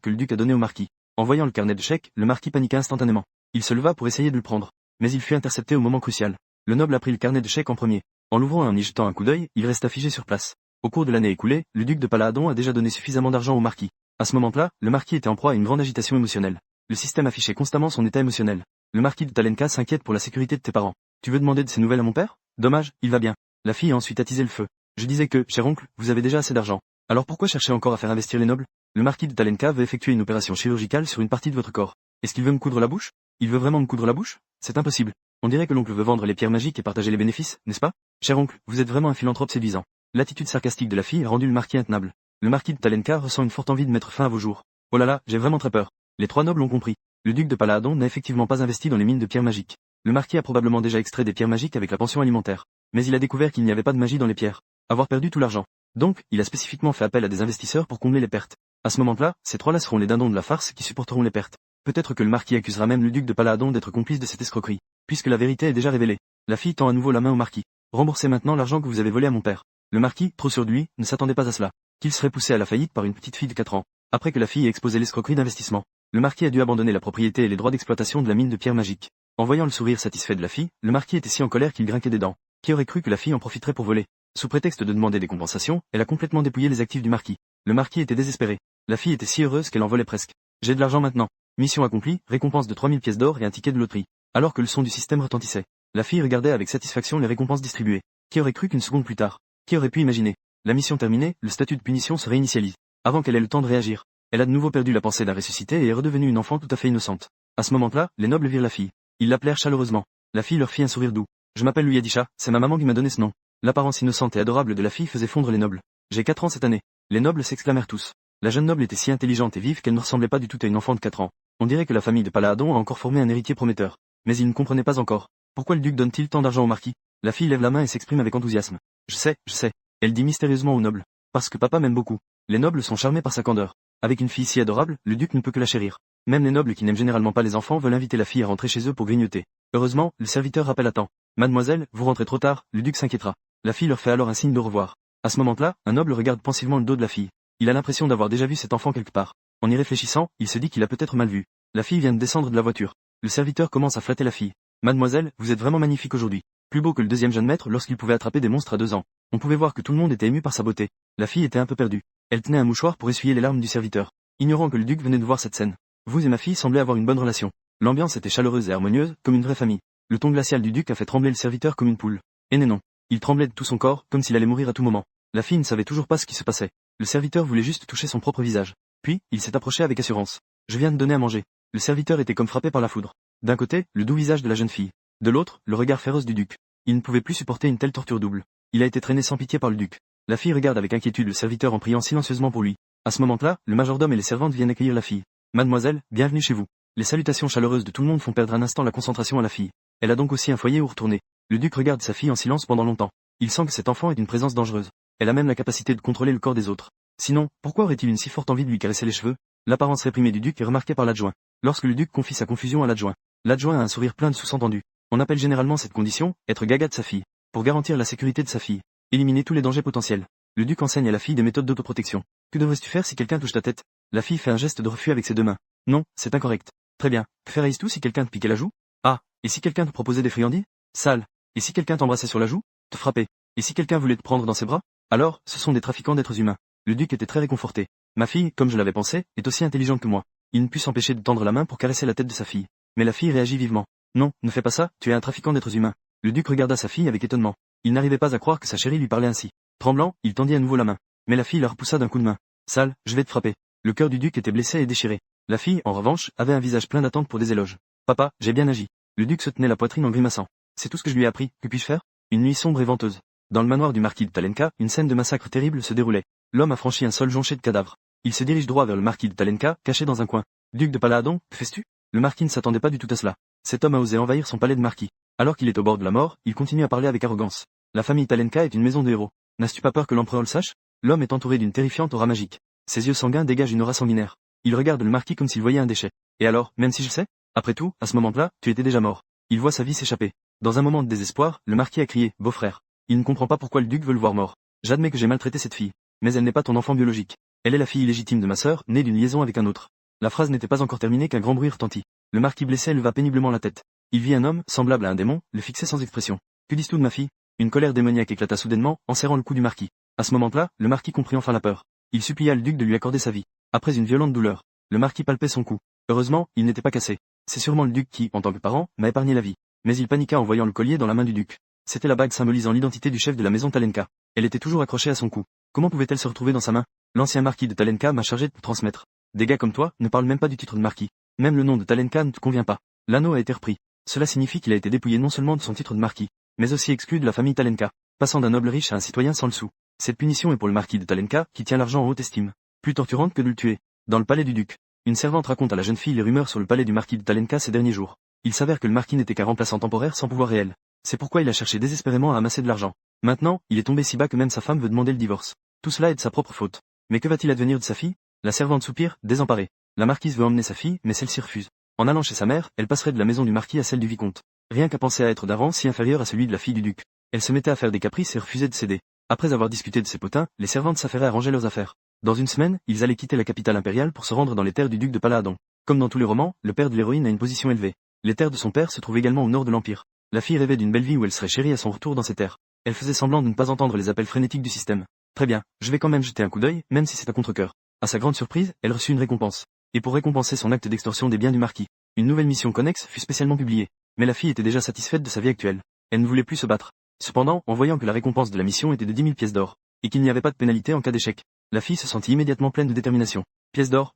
que le duc a donné au marquis. En voyant le carnet de chèques, le marquis paniqua instantanément. Il se leva pour essayer de le prendre. Mais il fut intercepté au moment crucial. Le noble a pris le carnet de chèques en premier. En l'ouvrant et en y jetant un coup d'œil, il resta figé sur place. Au cours de l'année écoulée, le duc de Paladon a déjà donné suffisamment d'argent au marquis. À ce moment-là, le marquis était en proie à une grande agitation émotionnelle. Le système affichait constamment son état émotionnel. Le marquis de Talenka s'inquiète pour la sécurité de tes parents. Tu veux demander de ces nouvelles à mon père? Dommage, il va bien. La fille a ensuite attisé le feu. Je disais que, cher oncle, vous avez déjà assez d'argent. Alors pourquoi chercher encore à faire investir les nobles? Le marquis de Talenka veut effectuer une opération chirurgicale sur une partie de votre corps. Est-ce qu'il veut me coudre la bouche? Il veut vraiment me coudre la bouche? C'est impossible. On dirait que l'oncle veut vendre les pierres magiques et partager les bénéfices, n'est-ce pas? Cher oncle, vous êtes vraiment un philanthrope séduisant. L'attitude sarcastique de la fille a rendu le marquis intenable. Le marquis de Talenka ressent une forte envie de mettre fin à vos jours. Oh là là, j'ai vraiment très peur. Les trois nobles ont compris. Le duc de Paladon n'a effectivement pas investi dans les mines de pierres magiques. Le marquis a probablement déjà extrait des pierres magiques avec la pension alimentaire. Mais il a découvert qu'il n'y avait pas de magie dans les pierres. Avoir perdu tout l'argent. Donc, il a spécifiquement fait appel à des investisseurs pour combler les pertes. À ce moment-là, ces trois-là seront les dindons de la farce qui supporteront les pertes. Peut-être que le marquis accusera même le duc de Paladon d'être complice de cette escroquerie, puisque la vérité est déjà révélée. La fille tend à nouveau la main au marquis. Remboursez maintenant l'argent que vous avez volé à mon père. Le marquis, trop sûr de lui, ne s'attendait pas à cela. Qu'il serait poussé à la faillite par une petite fille de 4 ans. Après que la fille ait exposé l'escroquerie d'investissement, le marquis a dû abandonner la propriété et les droits d'exploitation de la mine de pierres magiques. En voyant le sourire satisfait de la fille, le marquis était si en colère qu'il grinquait des dents. Qui aurait cru que la fille en profiterait pour voler? Sous prétexte de demander des compensations, elle a complètement dépouillé les actifs du marquis. Le marquis était désespéré. La fille était si heureuse qu'elle en volait presque. J'ai de l'argent maintenant. Mission accomplie, récompense de 3000 pièces d'or et un ticket de loterie. Alors que le son du système retentissait, la fille regardait avec satisfaction les récompenses distribuées. Qui aurait cru qu'une seconde plus tard? Qui aurait pu imaginer? La mission terminée, le statut de punition se réinitialise. Avant qu'elle ait le temps de réagir, elle a de nouveau perdu la pensée d'un ressuscité et est redevenue une enfant tout à fait innocente. À ce moment-là, les nobles virent la fille. Ils l'appelèrent chaleureusement. La fille leur fit un sourire doux. Je m'appelle Luyadisha, c'est ma maman qui m'a donné ce nom. L'apparence innocente et adorable de la fille faisait fondre les nobles. J'ai 4 ans cette année. Les nobles s'exclamèrent tous. La jeune noble était si intelligente et vive qu'elle ne ressemblait pas du tout à une enfant de 4 ans. On dirait que la famille de Paladon a encore formé un héritier prometteur. Mais il ne comprenait pas encore. Pourquoi le duc donne-t-il tant d'argent au marquis? La fille lève la main et s'exprime avec enthousiasme. Je sais. Elle dit mystérieusement aux nobles. Parce que papa m'aime beaucoup. Les nobles sont charmés par sa candeur. Avec une fille si adorable, le duc ne peut que la chérir. Même les nobles qui n'aiment généralement pas les enfants veulent inviter la fille à rentrer chez eux pour grignoter. Heureusement, le serviteur rappelle à temps. Mademoiselle, vous rentrez trop tard, le duc s'inquiétera. La fille leur fait alors un signe de revoir. À ce moment-là, un noble regarde pensivement le dos de la fille. Il a l'impression d'avoir déjà vu cet enfant quelque part. En y réfléchissant, il se dit qu'il a peut-être mal vu. La fille vient de descendre de la voiture. Le serviteur commence à flatter la fille. Mademoiselle, vous êtes vraiment magnifique aujourd'hui. Plus beau que le deuxième jeune maître lorsqu'il pouvait attraper des monstres à 2 ans. On pouvait voir que tout le monde était ému par sa beauté. La fille était un peu perdue. Elle tenait un mouchoir pour essuyer les larmes du serviteur, ignorant que le duc venait de voir cette scène. Vous et ma fille semblaient avoir une bonne relation. L'ambiance était chaleureuse et harmonieuse, comme une vraie famille. Le ton glacial du duc a fait trembler le serviteur comme une poule. Et non. Il tremblait de tout son corps, comme s'il allait mourir à tout moment. La fille ne savait toujours pas ce qui se passait. Le serviteur voulait juste toucher son propre visage. Puis, il s'est approché avec assurance. Je viens de donner à manger. Le serviteur était comme frappé par la foudre. D'un côté, le doux visage de la jeune fille. De l'autre, le regard féroce du duc. Il ne pouvait plus supporter une telle torture double. Il a été traîné sans pitié par le duc. La fille regarde avec inquiétude le serviteur en priant silencieusement pour lui. À ce moment-là, le majordome et les servantes viennent accueillir la fille. Mademoiselle, bienvenue chez vous. Les salutations chaleureuses de tout le monde font perdre un instant la concentration à la fille. Elle a donc aussi un foyer où retourner. Le duc regarde sa fille en silence pendant longtemps. Il sent que cet enfant est une présence dangereuse. Elle a même la capacité de contrôler le corps des autres. Sinon, pourquoi aurait-il une si forte envie de lui caresser les cheveux? L'apparence réprimée du duc est remarquée par l'adjoint. Lorsque le duc confie sa confusion à l'adjoint, l'adjoint a un sourire plein de sous-entendus. On appelle généralement cette condition être gaga de sa fille. Pour garantir la sécurité de sa fille, éliminer tous les dangers potentiels. Le duc enseigne à la fille des méthodes d'autoprotection. Que devrais-tu faire si quelqu'un touche ta tête? La fille fait un geste de refus avec ses 2 mains. Non, c'est incorrect. Très bien. Que ferais-tu si quelqu'un te piquait la joue? Ah, et si quelqu'un te proposait des friandises? Sale. Et si quelqu'un t'embrassait sur la joue? Te frapper. Et si quelqu'un voulait te prendre dans ses bras? Alors, ce sont des trafiquants d'êtres humains. Le duc était très réconforté. Ma fille, comme je l'avais pensé, est aussi intelligente que moi. Il ne put s'empêcher de tendre la main pour caresser la tête de sa fille. Mais la fille réagit vivement. Non, ne fais pas ça, tu es un trafiquant d'êtres humains. Le duc regarda sa fille avec étonnement. Il n'arrivait pas à croire que sa chérie lui parlait ainsi. Tremblant, il tendit à nouveau la main. Mais la fille la repoussa d'un coup de main. Sale, je vais te frapper. Le cœur du duc était blessé et déchiré. La fille, en revanche, avait un visage plein d'attente pour des éloges. Papa, j'ai bien agi. Le duc se tenait la poitrine en grimaçant. C'est tout ce que je lui ai appris, que puis-je faire? Une nuit sombre et venteuse. Dans le manoir du marquis de Talenka, une scène de massacre terrible se déroulait. L'homme a franchi un sol jonché de cadavres. Il se dirige droit vers le marquis de Talenka, caché dans un coin. Duc de Paladon, que fais-tu? Le marquis ne s'attendait pas du tout à cela. Cet homme a osé envahir son palais de marquis. Alors qu'il est au bord de la mort, il continue à parler avec arrogance. La famille Talenka est une maison de héros. N'as-tu pas peur que l'empereur le sache? L'homme est entouré d'une terrifiante aura magique. Ses yeux sanguins dégagent une aura sanguinaire. Il regarde le marquis comme s'il voyait un déchet. Et alors, même si je sais? Après tout, à ce moment-là, tu étais déjà mort. Il voit sa vie s'échapper. Dans un moment de désespoir, le marquis a crié, beau-frère. Il ne comprend pas pourquoi le duc veut le voir mort. J'admets que j'ai maltraité cette fille. Mais elle n'est pas ton enfant biologique. Elle est la fille illégitime de ma sœur, née d'une liaison avec un autre. La phrase n'était pas encore terminée qu'un grand bruit retentit. Le marquis blessé leva péniblement la tête. Il vit un homme, semblable à un démon, le fixer sans expression. Que dis-tu de ma fille? Une colère démoniaque éclata soudainement, en serrant le cou du marquis. À ce moment-là, le marquis comprit enfin la peur. Il supplia le duc de lui accorder sa vie. Après une violente douleur, le marquis palpait son cou. Heureusement, il n'était pas cassé. C'est sûrement le duc qui, en tant que parent, m'a épargné la vie. Mais il paniqua en voyant le collier dans la main du duc. C'était la bague symbolisant l'identité du chef de la maison Talenka. Elle était toujours accrochée à son cou. Comment pouvait-elle se retrouver dans sa main? L'ancien marquis de Talenka m'a chargé de te transmettre. Des gars comme toi ne parlent même pas du titre de marquis. Même le nom de Talenka ne te convient pas. L'anneau a été repris. Cela signifie qu'il a été dépouillé non seulement de son titre de marquis, mais aussi exclu de la famille Talenka, passant d'un noble riche à un citoyen sans le sou. Cette punition est pour le marquis de Talenka, qui tient l'argent en haute estime. Plus torturante que de le tuer. Dans le palais du duc, une servante raconte à la jeune fille les rumeurs sur le palais du marquis de Talenka ces derniers jours. Il s'avère que le marquis n'était qu'un remplaçant temporaire sans pouvoir réel. C'est pourquoi il a cherché désespérément à amasser de l'argent. Maintenant, il est tombé si bas que même sa femme veut demander le divorce. Tout cela est de sa propre faute. Mais que va-t-il advenir de sa fille? La servante soupire, désemparée. La marquise veut emmener sa fille, mais celle-ci refuse. En allant chez sa mère, elle passerait de la maison du marquis à celle du vicomte. Rien qu'à penser à être d'un rang si inférieur à celui de la fille du duc. Elle se mettait à faire des caprices et refusait de céder. Après avoir discuté de ses potins, les servantes s'affairaient à ranger leurs affaires. Dans une semaine, ils allaient quitter la capitale impériale pour se rendre dans les terres du duc de Paladon. Comme dans tous les romans, le père de l'héroïne a une position élevée. Les terres de son père se trouvent également au nord de l'Empire. La fille rêvait d'une belle vie où elle serait chérie à son retour dans ces terres. Elle faisait semblant de ne pas entendre les appels frénétiques du système. Très bien, je vais quand même jeter un coup d'œil, même si c'est à contre-cœur. À sa grande surprise, elle reçut une récompense. Et pour récompenser son acte d'extorsion des biens du marquis, une nouvelle mission connexe fut spécialement publiée. Mais la fille était déjà satisfaite de sa vie actuelle. Elle ne voulait plus se battre. Cependant, en voyant que la récompense de la mission était de 10 000 pièces d'or, et qu'il n'y avait pas de pénalité en cas d'échec, la fille se sentit immédiatement pleine de détermination. Pièces d'or,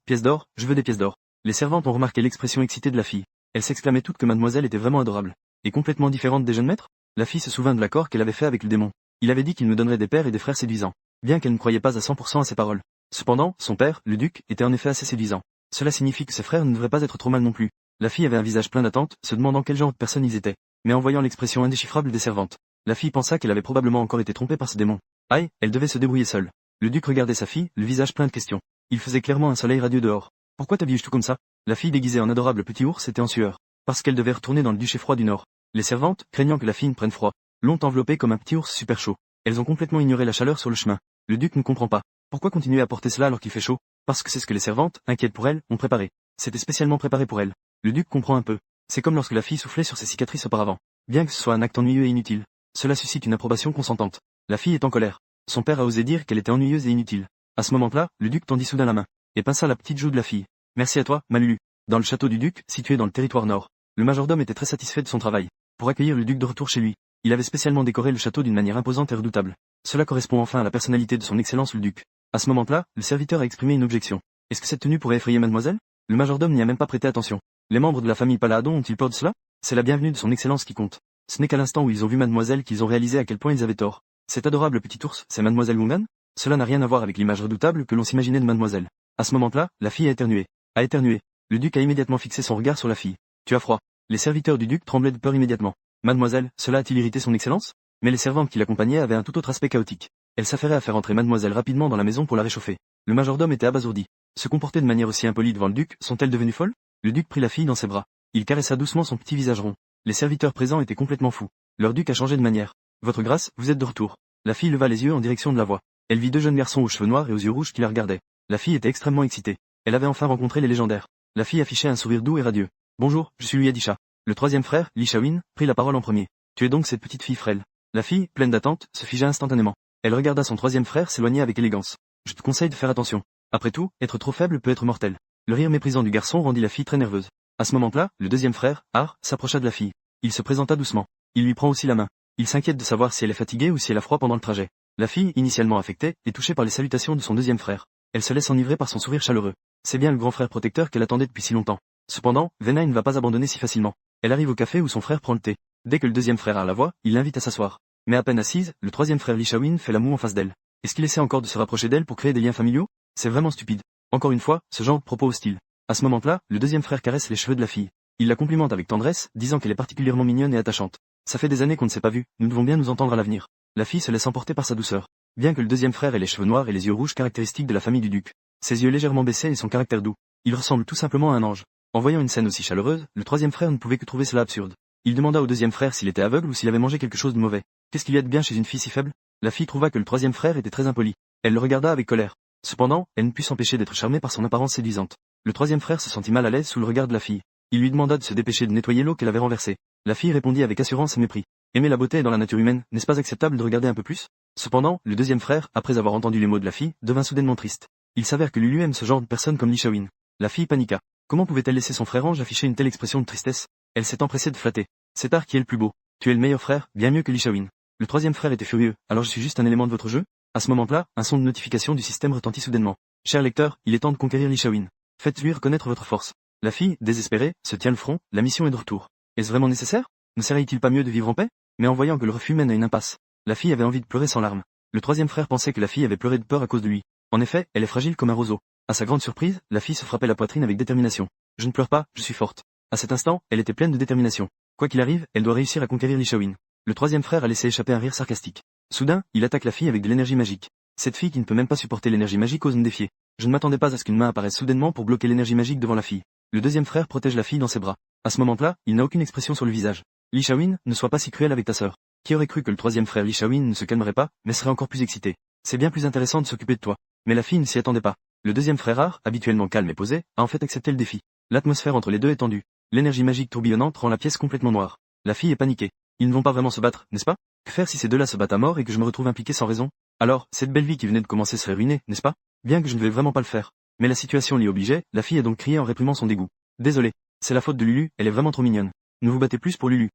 je veux des pièces d'or. Les servantes ont remarqué l'expression excitée de la fille. Elles s'exclamaient toutes que mademoiselle était vraiment adorable. Et complètement différente des jeunes maîtres? La fille se souvint de l'accord qu'elle avait fait avec le démon. Il avait dit qu'il me donnerait des pères et des frères séduisants. Bien qu'elle ne croyait pas à 100% à ses paroles. Cependant, son père, le duc, était en effet assez séduisant. Cela signifie que ses frères ne devraient pas être trop mal non plus. La fille avait un visage plein d'attente, se demandant quel genre de personnes ils étaient. Mais en voyant l'expression indéchiffrable des servantes, la fille pensa qu'elle avait probablement encore été trompée par ce démon. Aïe, elle devait se débrouiller seule. Le duc regardait sa fille, le visage plein de questions. Il faisait clairement un soleil radieux dehors. Pourquoi t'habilles-tu tout comme ça? La fille déguisée en adorable petit ours était en sueur. Parce qu'elle devait retourner dans le duché froid du Nord. Les servantes, craignant que la fille ne prenne froid, l'ont enveloppée comme un petit ours super chaud. Elles ont complètement ignoré la chaleur sur le chemin. Le duc ne comprend pas. Pourquoi continuer à porter cela alors qu'il fait chaud? Parce que c'est ce que les servantes, inquiètes pour elle, ont préparé. C'était spécialement préparé pour elle. Le duc comprend un peu. C'est comme lorsque la fille soufflait sur ses cicatrices auparavant. Bien que ce soit un acte ennuyeux et inutile, cela suscite une approbation consentante. La fille est en colère. Son père a osé dire qu'elle était ennuyeuse et inutile. À ce moment-là, le duc tendit soudain la main, et pinça la petite joue de la fille. Merci à toi, Malulu. Dans le château du duc, situé dans le territoire nord, le majordome était très satisfait de son travail. Pour accueillir le duc de retour chez lui, il avait spécialement décoré le château d'une manière imposante et redoutable. Cela correspond enfin à la personnalité de son excellence le duc. À ce moment-là, le serviteur a exprimé une objection. Est-ce que cette tenue pourrait effrayer mademoiselle? Le majordome n'y a même pas prêté attention. Les membres de la famille Paladon ont-ils peur de cela? C'est la bienvenue de son excellence qui compte. Ce n'est qu'à l'instant où ils ont vu mademoiselle qu'ils ont réalisé à quel point ils avaient tort. Cet adorable petit ours, c'est mademoiselle Lungan? Cela n'a rien à voir avec l'image redoutable que l'on s'imaginait de mademoiselle. À ce moment-là, la fille a éternué. A éternué. Le duc a immédiatement fixé son regard sur la fille. Tu as froid. Les serviteurs du duc tremblaient de peur immédiatement. Mademoiselle, cela a-t-il irrité son excellence? Mais les servantes qui l'accompagnaient avaient un tout autre aspect chaotique. Elles s'affairaient à faire entrer mademoiselle rapidement dans la maison pour la réchauffer. Le majordome était abasourdi. Se comporter de manière aussi impolie devant le duc, sont-elles devenues folles? Le duc prit la fille dans ses bras. Il caressa doucement son petit visage rond. Les serviteurs présents étaient complètement fous. Leur duc a changé de manière. Votre grâce, vous êtes de retour. La fille leva les yeux en direction de la voix. Elle vit deux jeunes garçons aux cheveux noirs et aux yeux rouges qui la regardaient. La fille était extrêmement excitée. Elle avait enfin rencontré les légendaires. La fille affichait un sourire doux et radieux. Bonjour, je suis Luyadisha. Le troisième frère, Li Shawin, prit la parole en premier. Tu es donc cette petite fille frêle. La fille, pleine d'attente, se figea instantanément. Elle regarda son troisième frère s'éloigner avec élégance. Je te conseille de faire attention. Après tout, être trop faible peut être mortel. Le rire méprisant du garçon rendit la fille très nerveuse. À ce moment-là, le deuxième frère, Har, s'approcha de la fille. Il se présenta doucement. Il lui prend aussi la main. Il s'inquiète de savoir si elle est fatiguée ou si elle a froid pendant le trajet. La fille, initialement affectée, est touchée par les salutations de son deuxième frère. Elle se laisse enivrer par son sourire chaleureux. C'est bien le grand frère protecteur qu'elle attendait depuis si longtemps. Cependant, Vena ne va pas abandonner si facilement. Elle arrive au café où son frère prend le thé. Dès que le deuxième frère a la voix, il l'invite à s'asseoir. Mais à peine assise, le troisième frère Li Shawin fait la moue en face d'elle. Est-ce qu'il essaie encore de se rapprocher d'elle pour créer des liens familiaux? C'est vraiment stupide. Encore une fois, ce genre de propos hostile. À ce moment-là, le deuxième frère caresse les cheveux de la fille. Il la complimente avec tendresse, disant qu'elle est particulièrement mignonne et attachante. Ça fait des années qu'on ne s'est pas vu, nous devons bien nous entendre à l'avenir. La fille se laisse emporter par sa douceur. Bien que le deuxième frère ait les cheveux noirs et les yeux rouges caractéristiques de la famille du duc, ses yeux légèrement baissés et son caractère doux, il ressemble tout simplement à un ange. En voyant une scène aussi chaleureuse, le troisième frère ne pouvait que trouver cela absurde. Il demanda au deuxième frère s'il était aveugle ou s'il avait mangé quelque chose de mauvais. Qu'est-ce qu'il y a de bien chez une fille si faible? La fille trouva que le troisième frère était très impoli. Elle le regarda avec colère. Cependant, elle ne put s'empêcher d'être charmée par son apparence séduisante. Le troisième frère se sentit mal à l'aise sous le regard de la fille. Il lui demanda de se dépêcher de nettoyer l'eau qu'elle avait renversée. La fille répondit avec assurance et mépris. Aimer la beauté est dans la nature humaine, n'est-ce pas acceptable de regarder un peu plus? Cependant, le deuxième frère, après avoir entendu les mots de la fille, devint soudainement triste. Il s'avère que Lulu aime ce genre de personne comme Li Shaoin. La fille paniqua. Comment pouvait-elle laisser son frère ange afficher une telle expression de tristesse? Elle s'est empressée de flatter. C'est Ar qui est le plus beau. Tu es le meilleur frère, bien mieux que Li Shaoin. Le troisième frère était furieux. Alors je suis juste un élément de votre jeu? À ce moment-là, un son de notification du système retentit soudainement. Cher lecteur, il est temps de conquérir Li Shaoin. Faites-lui reconnaître votre force. La fille, désespérée, se tient le front, la mission est de retour. Est-ce vraiment nécessaire? Ne serait-il pas mieux de vivre en paix? Mais en voyant que le refus mène à une impasse, la fille avait envie de pleurer sans larmes. Le troisième frère pensait que la fille avait pleuré de peur à cause de lui. En effet, elle est fragile comme un roseau. À sa grande surprise, la fille se frappait la poitrine avec détermination. Je ne pleure pas, je suis forte. À cet instant, elle était pleine de détermination. Quoi qu'il arrive, elle doit réussir à conquérir Li Shaoin. Le troisième frère a laissé échapper un rire sarcastique. Soudain, il attaque la fille avec de l'énergie magique. Cette fille qui ne peut même pas supporter l'énergie magique ose me défier. Je ne m'attendais pas à ce qu'une main apparaisse soudainement pour bloquer l'énergie magique devant la fille. Le deuxième frère protège la fille dans ses bras. À ce moment-là, il n'a aucune expression sur le visage. Li Shaoin, ne sois pas si cruel avec ta sœur. Qui aurait cru que le troisième frère Li Shaoin ne se calmerait pas, mais serait encore plus excité. C'est bien plus intéressant de s'occuper de toi. Mais la fille ne s'y attendait pas. Le deuxième frère Ar, habituellement calme et posé, a en fait accepté le défi. L'atmosphère entre les deux est tendue. L'énergie magique tourbillonnante rend la pièce complètement noire. La fille est paniquée. Ils ne vont pas vraiment se battre, n'est-ce pas? Que faire si ces deux-là se battent à mort et que je me retrouve impliqué sans raison? Alors, cette belle vie qui venait de commencer serait ruinée, n'est-ce pas? Bien que je ne vais vraiment pas le faire. Mais la situation l'y obligeait, la fille a donc crié en réprimant son dégoût. Désolé. C'est la faute de Lulu, elle est vraiment trop mignonne. Ne vous battez plus pour Lulu.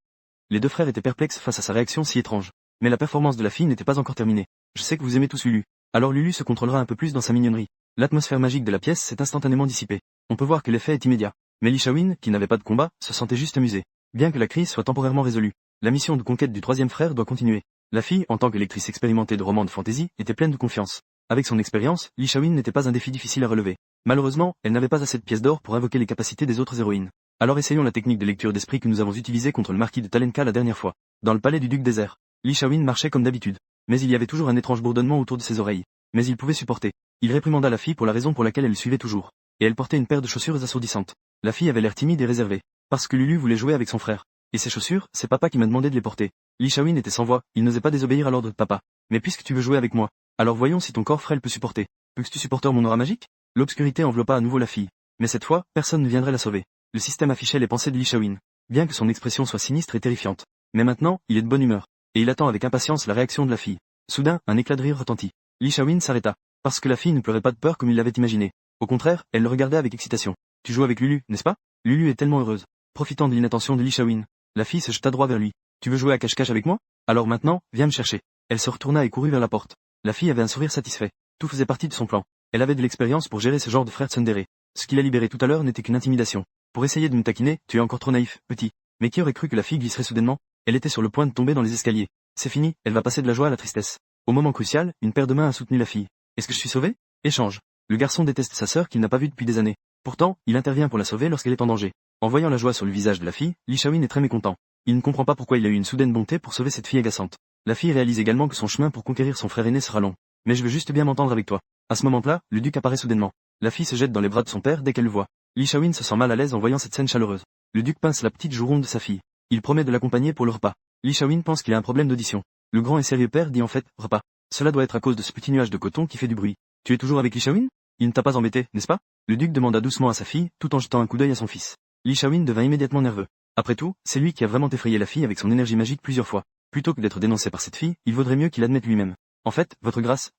Les deux frères étaient perplexes face à sa réaction si étrange. Mais la performance de la fille n'était pas encore terminée. Je sais que vous aimez tous Lulu. Alors Lulu se contrôlera un peu plus dans sa mignonnerie. L'atmosphère magique de la pièce s'est instantanément dissipée. On peut voir que l'effet est immédiat. Mais Li Shaoin, qui n'avait pas de combat, se sentait juste amusé. Bien que la crise soit temporairement résolue, la mission de conquête du troisième frère doit continuer. La fille, en tant que lectrice expérimentée de romans de fantasy, était pleine de confiance. Avec son expérience, Li Shaoin n'était pas un défi difficile à relever. Malheureusement, elle n'avait pas assez de pièces d'or pour invoquer les capacités des autres héroïnes. Alors essayons la technique de lecture d'esprit que nous avons utilisée contre le marquis de Talenka la dernière fois. Dans le palais du duc désert, Li Shaoin marchait comme d'habitude. Mais il y avait toujours un étrange bourdonnement autour de ses oreilles. Mais il pouvait supporter. Il réprimanda la fille pour la raison pour laquelle elle le suivait toujours. Et elle portait une paire de chaussures assourdissantes. La fille avait l'air timide et réservée. Parce que Lulu voulait jouer avec son frère. Et ces chaussures, c'est papa qui m'a demandé de les porter. Li Shaoin était sans voix, il n'osait pas désobéir à l'ordre de papa. Mais puisque tu veux jouer avec moi, alors voyons si ton corps frêle peut supporter. Peux-tu supporter mon aura magique? L'obscurité enveloppa à nouveau la fille. Mais cette fois, personne ne viendrait la sauver. Le système affichait les pensées de Li Shaoin. Bien que son expression soit sinistre et terrifiante. Mais maintenant, il est de bonne humeur. Et il attend avec impatience la réaction de la fille. Soudain, un éclat de rire retentit. Li Shaoin s'arrêta. Parce que la fille ne pleurait pas de peur comme il l'avait imaginé. Au contraire, elle le regardait avec excitation. Tu joues avec Lulu, n'est-ce pas? Lulu est tellement heureuse. Profitant de l'inattention de Li Shaoin, la fille se jeta droit vers lui. Tu veux jouer à cache-cache avec moi? Alors maintenant, viens me chercher. Elle se retourna et courut vers la porte. La fille avait un sourire satisfait. Tout faisait partie de son plan. Elle avait de l'expérience pour gérer ce genre de frère tsundere. Ce qui l'a libéré tout à l'heure n'était qu'une intimidation. Pour essayer de me taquiner, tu es encore trop naïf, petit. Mais qui aurait cru que la fille glisserait soudainement? Elle était sur le point de tomber dans les escaliers. C'est fini, elle va passer de la joie à la tristesse. Au moment crucial, une paire de mains a soutenu la fille. Est-ce que je suis sauvé? Échange. Le garçon déteste sa sœur qu'il n'a pas vue depuis des années. Pourtant, il intervient pour la sauver lorsqu'elle est en danger. En voyant la joie sur le visage de la fille, Li Shaoin est très mécontent. Il ne comprend pas pourquoi il a eu une soudaine bonté pour sauver cette fille agaçante. La fille réalise également que son chemin pour conquérir son frère aîné sera long. Mais je veux juste bien m'entendre avec toi. À ce moment-là, le duc apparaît soudainement. La fille se jette dans les bras de son père dès qu'elle le voit. Li Shaoin se sent mal à l'aise en voyant cette scène chaleureuse. Le duc pince la petite joue ronde de sa fille. Il promet de l'accompagner pour le repas. Li Shaoin pense qu'il a un problème d'audition. Le grand et sérieux père dit en fait, repas. Cela doit être à cause de ce petit nuage de coton qui fait du bruit. Tu es toujours avec Li Shaoin? Il ne t'a pas embêté, n'est-ce pas? Le duc demanda doucement à sa fille, tout en jetant un coup d'œil à son fils. Li Shaoin devint immédiatement nerveux. Après tout, c'est lui qui a vraiment effrayé la fille avec son énergie magique plusieurs fois. Plutôt que d'être dénoncé par cette fille, il vaudrait mieux qu'il admette lui-même. En fait, votre grâce,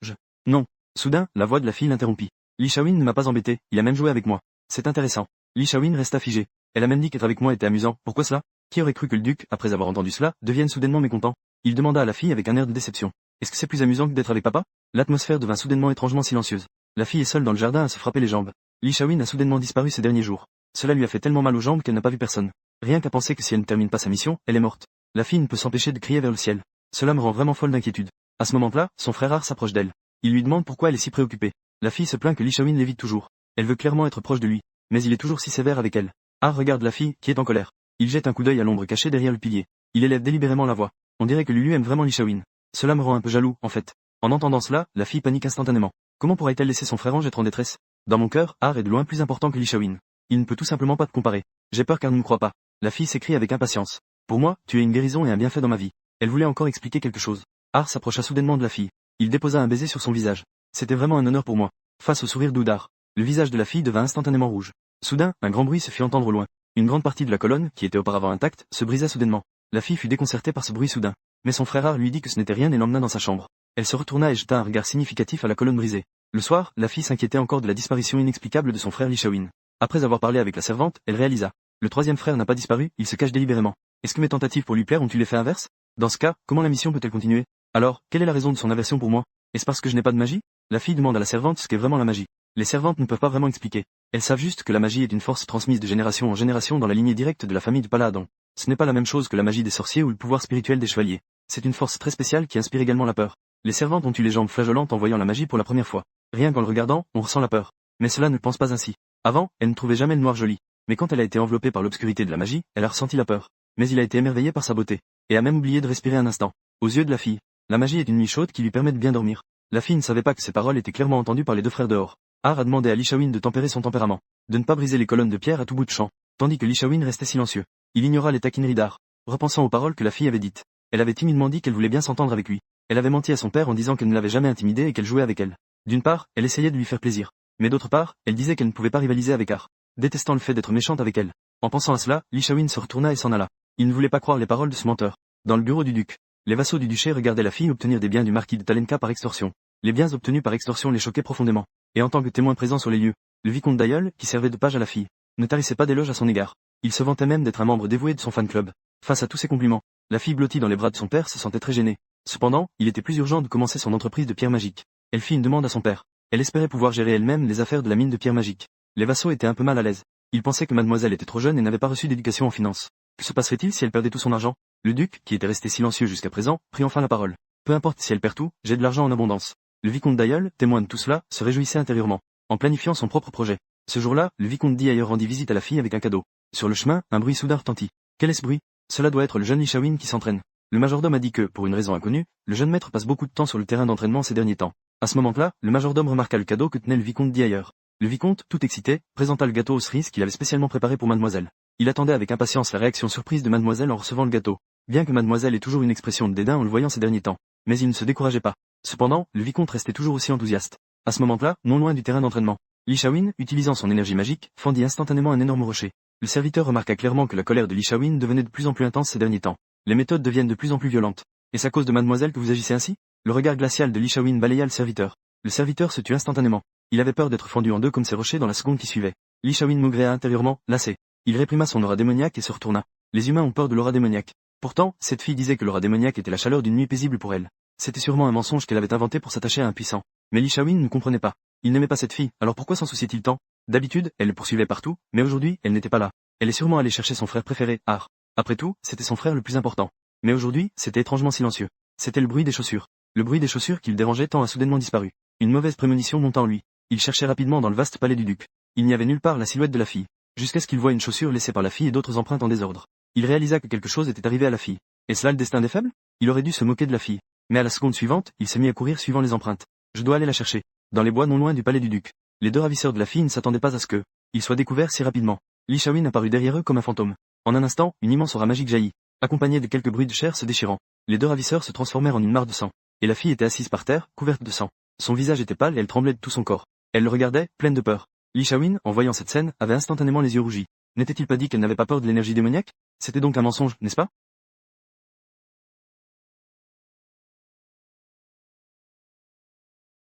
Non. Soudain, la voix de la fille l'interrompit. Li Shaoin ne m'a pas embêté, il a même joué avec moi. C'est intéressant. Li Shaoin resta figé. Elle a même dit qu'être avec moi était amusant, pourquoi cela? Qui aurait cru que le duc, après avoir entendu cela, devienne soudainement mécontent? Il demanda à la fille avec un air de déception. Est-ce que c'est plus amusant que d'être avec papa? L'atmosphère devint soudainement étrangement silencieuse. La fille est seule dans le jardin à se frapper les jambes. Li Shaoin a soudainement disparu ces derniers jours. Cela lui a fait tellement mal aux jambes qu'elle n'a pas vu personne. Rien qu'à penser que si elle ne termine pas sa mission, elle est morte. La fille ne peut s'empêcher de crier vers le ciel. Cela me rend vraiment folle d'inquiétude. À ce moment-là, son frère Ar s'approche d'elle. Il lui demande pourquoi elle est si préoccupée. La fille se plaint que Li Shaoin l'évite toujours. Elle veut clairement être proche de lui, mais il est toujours si sévère avec elle. Ar regarde la fille, qui est en colère. Il jette un coup d'œil à l'ombre cachée derrière le pilier. Il élève délibérément la voix. On dirait que Lulu aime vraiment Li Shaoin. Cela me rend un peu jaloux, en fait. En entendant cela, la fille panique instantanément. Comment pourrait-elle laisser son frère ange être en détresse? Dans mon cœur, Ar est de loin plus important que Li Shaoin. Il ne peut tout simplement pas te comparer. J'ai peur qu'Ar ne me croie pas. La fille s'écrie avec impatience. Pour moi, tu es une guérison et un bienfait dans ma vie. Elle voulait encore expliquer quelque chose. Ar s'approcha soudainement de la fille. Il déposa un baiser sur son visage. C'était vraiment un honneur pour moi. Face au sourire d'Oudar, le visage de la fille devint instantanément rouge. Soudain, un grand bruit se fit entendre au loin. Une grande partie de la colonne, qui était auparavant intacte, se brisa soudainement. La fille fut déconcertée par ce bruit soudain. Mais son frère Ar lui dit que ce n'était rien et l'emmena dans sa chambre. Elle se retourna et jeta un regard significatif à la colonne brisée. Le soir, la fille s'inquiétait encore de la disparition inexplicable de son frère Li Shaoyin. Après avoir parlé avec la servante, elle réalisa. Le troisième frère n'a pas disparu, il se cache délibérément. Est-ce que mes tentatives pour lui plaire ont eu l'effet inverse? Dans ce cas, comment la mission peut-elle continuer? Alors, quelle est la raison de son aversion pour moi? Est-ce parce que je n'ai pas de magie? La fille demande à la servante ce qu'est vraiment la magie. Les servantes ne peuvent pas vraiment expliquer. Elles savent juste que la magie est une force transmise de génération en génération dans la lignée directe de la famille de Paladon. Ce n'est pas la même chose que la magie des sorciers ou le pouvoir spirituel des chevaliers. C'est une force très spéciale qui inspire également la peur. Les servantes ont eu les jambes flageolantes en voyant la magie pour la première fois. Rien qu'en le regardant, on ressent la peur. Mais cela ne pense pas ainsi. Avant, elle ne trouvait jamais le noir joli. Mais quand elle a été enveloppée par l'obscurité de la magie, elle a ressenti la peur. Mais il a été émerveillé par sa beauté. Et a même oublié de respirer un instant. Aux yeux de la fille, la magie est une nuit chaude qui lui permet de bien dormir. La fille ne savait pas que ces paroles étaient clairement entendues par les deux frères dehors. Har a demandé à Li Shaoyin de tempérer son tempérament, de ne pas briser les colonnes de pierre à tout bout de champ, tandis que Li Shaoyin restait silencieux. Il ignora les taquineries d'Har, repensant aux paroles que la fille avait dites. Elle avait timidement dit qu'elle voulait bien s'entendre avec lui. Elle avait menti à son père en disant qu'elle ne l'avait jamais intimidé et qu'elle jouait avec elle. D'une part, elle essayait de lui faire plaisir. Mais d'autre part, elle disait qu'elle ne pouvait pas rivaliser avec Har, détestant le fait d'être méchante avec elle. En pensant à cela, Li Shaoyin se retourna et s'en alla. Il ne voulait pas croire les paroles de ce menteur. Dans le bureau du duc, les vassaux du duché regardaient la fille obtenir des biens du marquis de Talenka par extorsion. Les biens obtenus par extorsion les choquaient profondément. Et en tant que témoin présent sur les lieux, le vicomte d'Ailleul, qui servait de page à la fille, ne tarissait pas d'éloges à son égard. Il se vantait même d'être un membre dévoué de son fan club. Face à tous ces compliments, la fille blottie dans les bras de son père se sentait très gênée. Cependant, il était plus urgent de commencer son entreprise de pierre magique. Elle fit une demande à son père. Elle espérait pouvoir gérer elle-même les affaires de la mine de pierre magique. Les vassaux étaient un peu mal à l'aise. Ils pensaient que mademoiselle était trop jeune et n'avait pas reçu d'éducation en finance. Que se passerait-il si elle perdait tout son argent? Le duc, qui était resté silencieux jusqu'à présent, prit enfin la parole. Peu importe si elle perd tout, j'ai de l'argent en abondance. Le vicomte d'Ailleul, témoin de tout cela, se réjouissait intérieurement, en planifiant son propre projet. Ce jour-là, le vicomte d'Ailleul rendit visite à la fille avec un cadeau. Sur le chemin, un bruit soudain retentit. Quel est ce bruit? Cela doit être le jeune Li Shaoyin qui s'entraîne. Le majordome a dit que, pour une raison inconnue, le jeune maître passe beaucoup de temps sur le terrain d'entraînement ces derniers temps. À ce moment-là, le majordome remarqua le cadeau que tenait le vicomte d'Ailleul. Le vicomte, tout excité, présenta le gâteau aux cerises qu'il avait spécialement préparé pour mademoiselle. Il attendait avec impatience la réaction surprise de mademoiselle en recevant le gâteau. Bien que mademoiselle ait toujours une expression de dédain en le voyant ces derniers temps. Mais il ne se décourageait pas. Cependant, le vicomte restait toujours aussi enthousiaste. À ce moment-là, non loin du terrain d'entraînement, Li Shaoyin, utilisant son énergie magique, fendit instantanément un énorme rocher. Le serviteur remarqua clairement que la colère de Li Shaoyin devenait de plus en plus intense ces derniers temps. Les méthodes deviennent de plus en plus violentes. Est-ce à cause de mademoiselle que vous agissez ainsi? Le regard glacial de Li Shaoyin balaya le serviteur. Le serviteur se tut instantanément. Il avait peur d'être fendu en deux comme ces rochers dans la seconde qui suivait. Li Shaoyin maugréa intérieurement, lassé. Il réprima son aura démoniaque et se retourna. Les humains ont peur de l'aura démoniaque. Pourtant, cette fille disait que l'aura démoniaque était la chaleur d'une nuit paisible pour elle. C'était sûrement un mensonge qu'elle avait inventé pour s'attacher à un puissant. Mais Li Shaoyin ne comprenait pas. Il n'aimait pas cette fille, alors pourquoi s'en souciait-il tant? D'habitude, elle le poursuivait partout, mais aujourd'hui, elle n'était pas là. Elle est sûrement allée chercher son frère préféré, Har. Après tout, c'était son frère le plus important. Mais aujourd'hui, c'était étrangement silencieux. C'était le bruit des chaussures. Le bruit des chaussures qui le dérangeait tant a soudainement disparu. Une mauvaise prémonition monta en lui. Il cherchait rapidement dans le vaste palais du duc. Il n'y avait nulle part la silhouette de la fille. Jusqu'à ce qu'il voie une chaussure laissée par la fille et d'autres empreintes en désordre. Il réalisa que quelque chose était arrivé à la fille. Est-ce là le destin des faibles? Il aurait dû se moquer de la fille. Mais à la seconde suivante, il se mit à courir suivant les empreintes. Je dois aller la chercher. Dans les bois non loin du palais du duc. Les deux ravisseurs de la fille ne s'attendaient pas à ce que ils soient découverts si rapidement. Li Shaoyin apparut derrière eux comme un fantôme. En un instant, une immense aura magique jaillit, accompagnée de quelques bruits de chair se déchirant. Les deux ravisseurs se transformèrent en une mare de sang. Et la fille était assise par terre, couverte de sang. Son visage était pâle et elle tremblait de tout son corps. Elle le regardait, pleine de peur. Li Shaoyin, en voyant cette scène, avait instantanément les yeux rougis. N'était-il pas dit qu'elle n'avait pas peur de l'énergie démoniaque? C'était donc un mensonge, n'est-ce pas?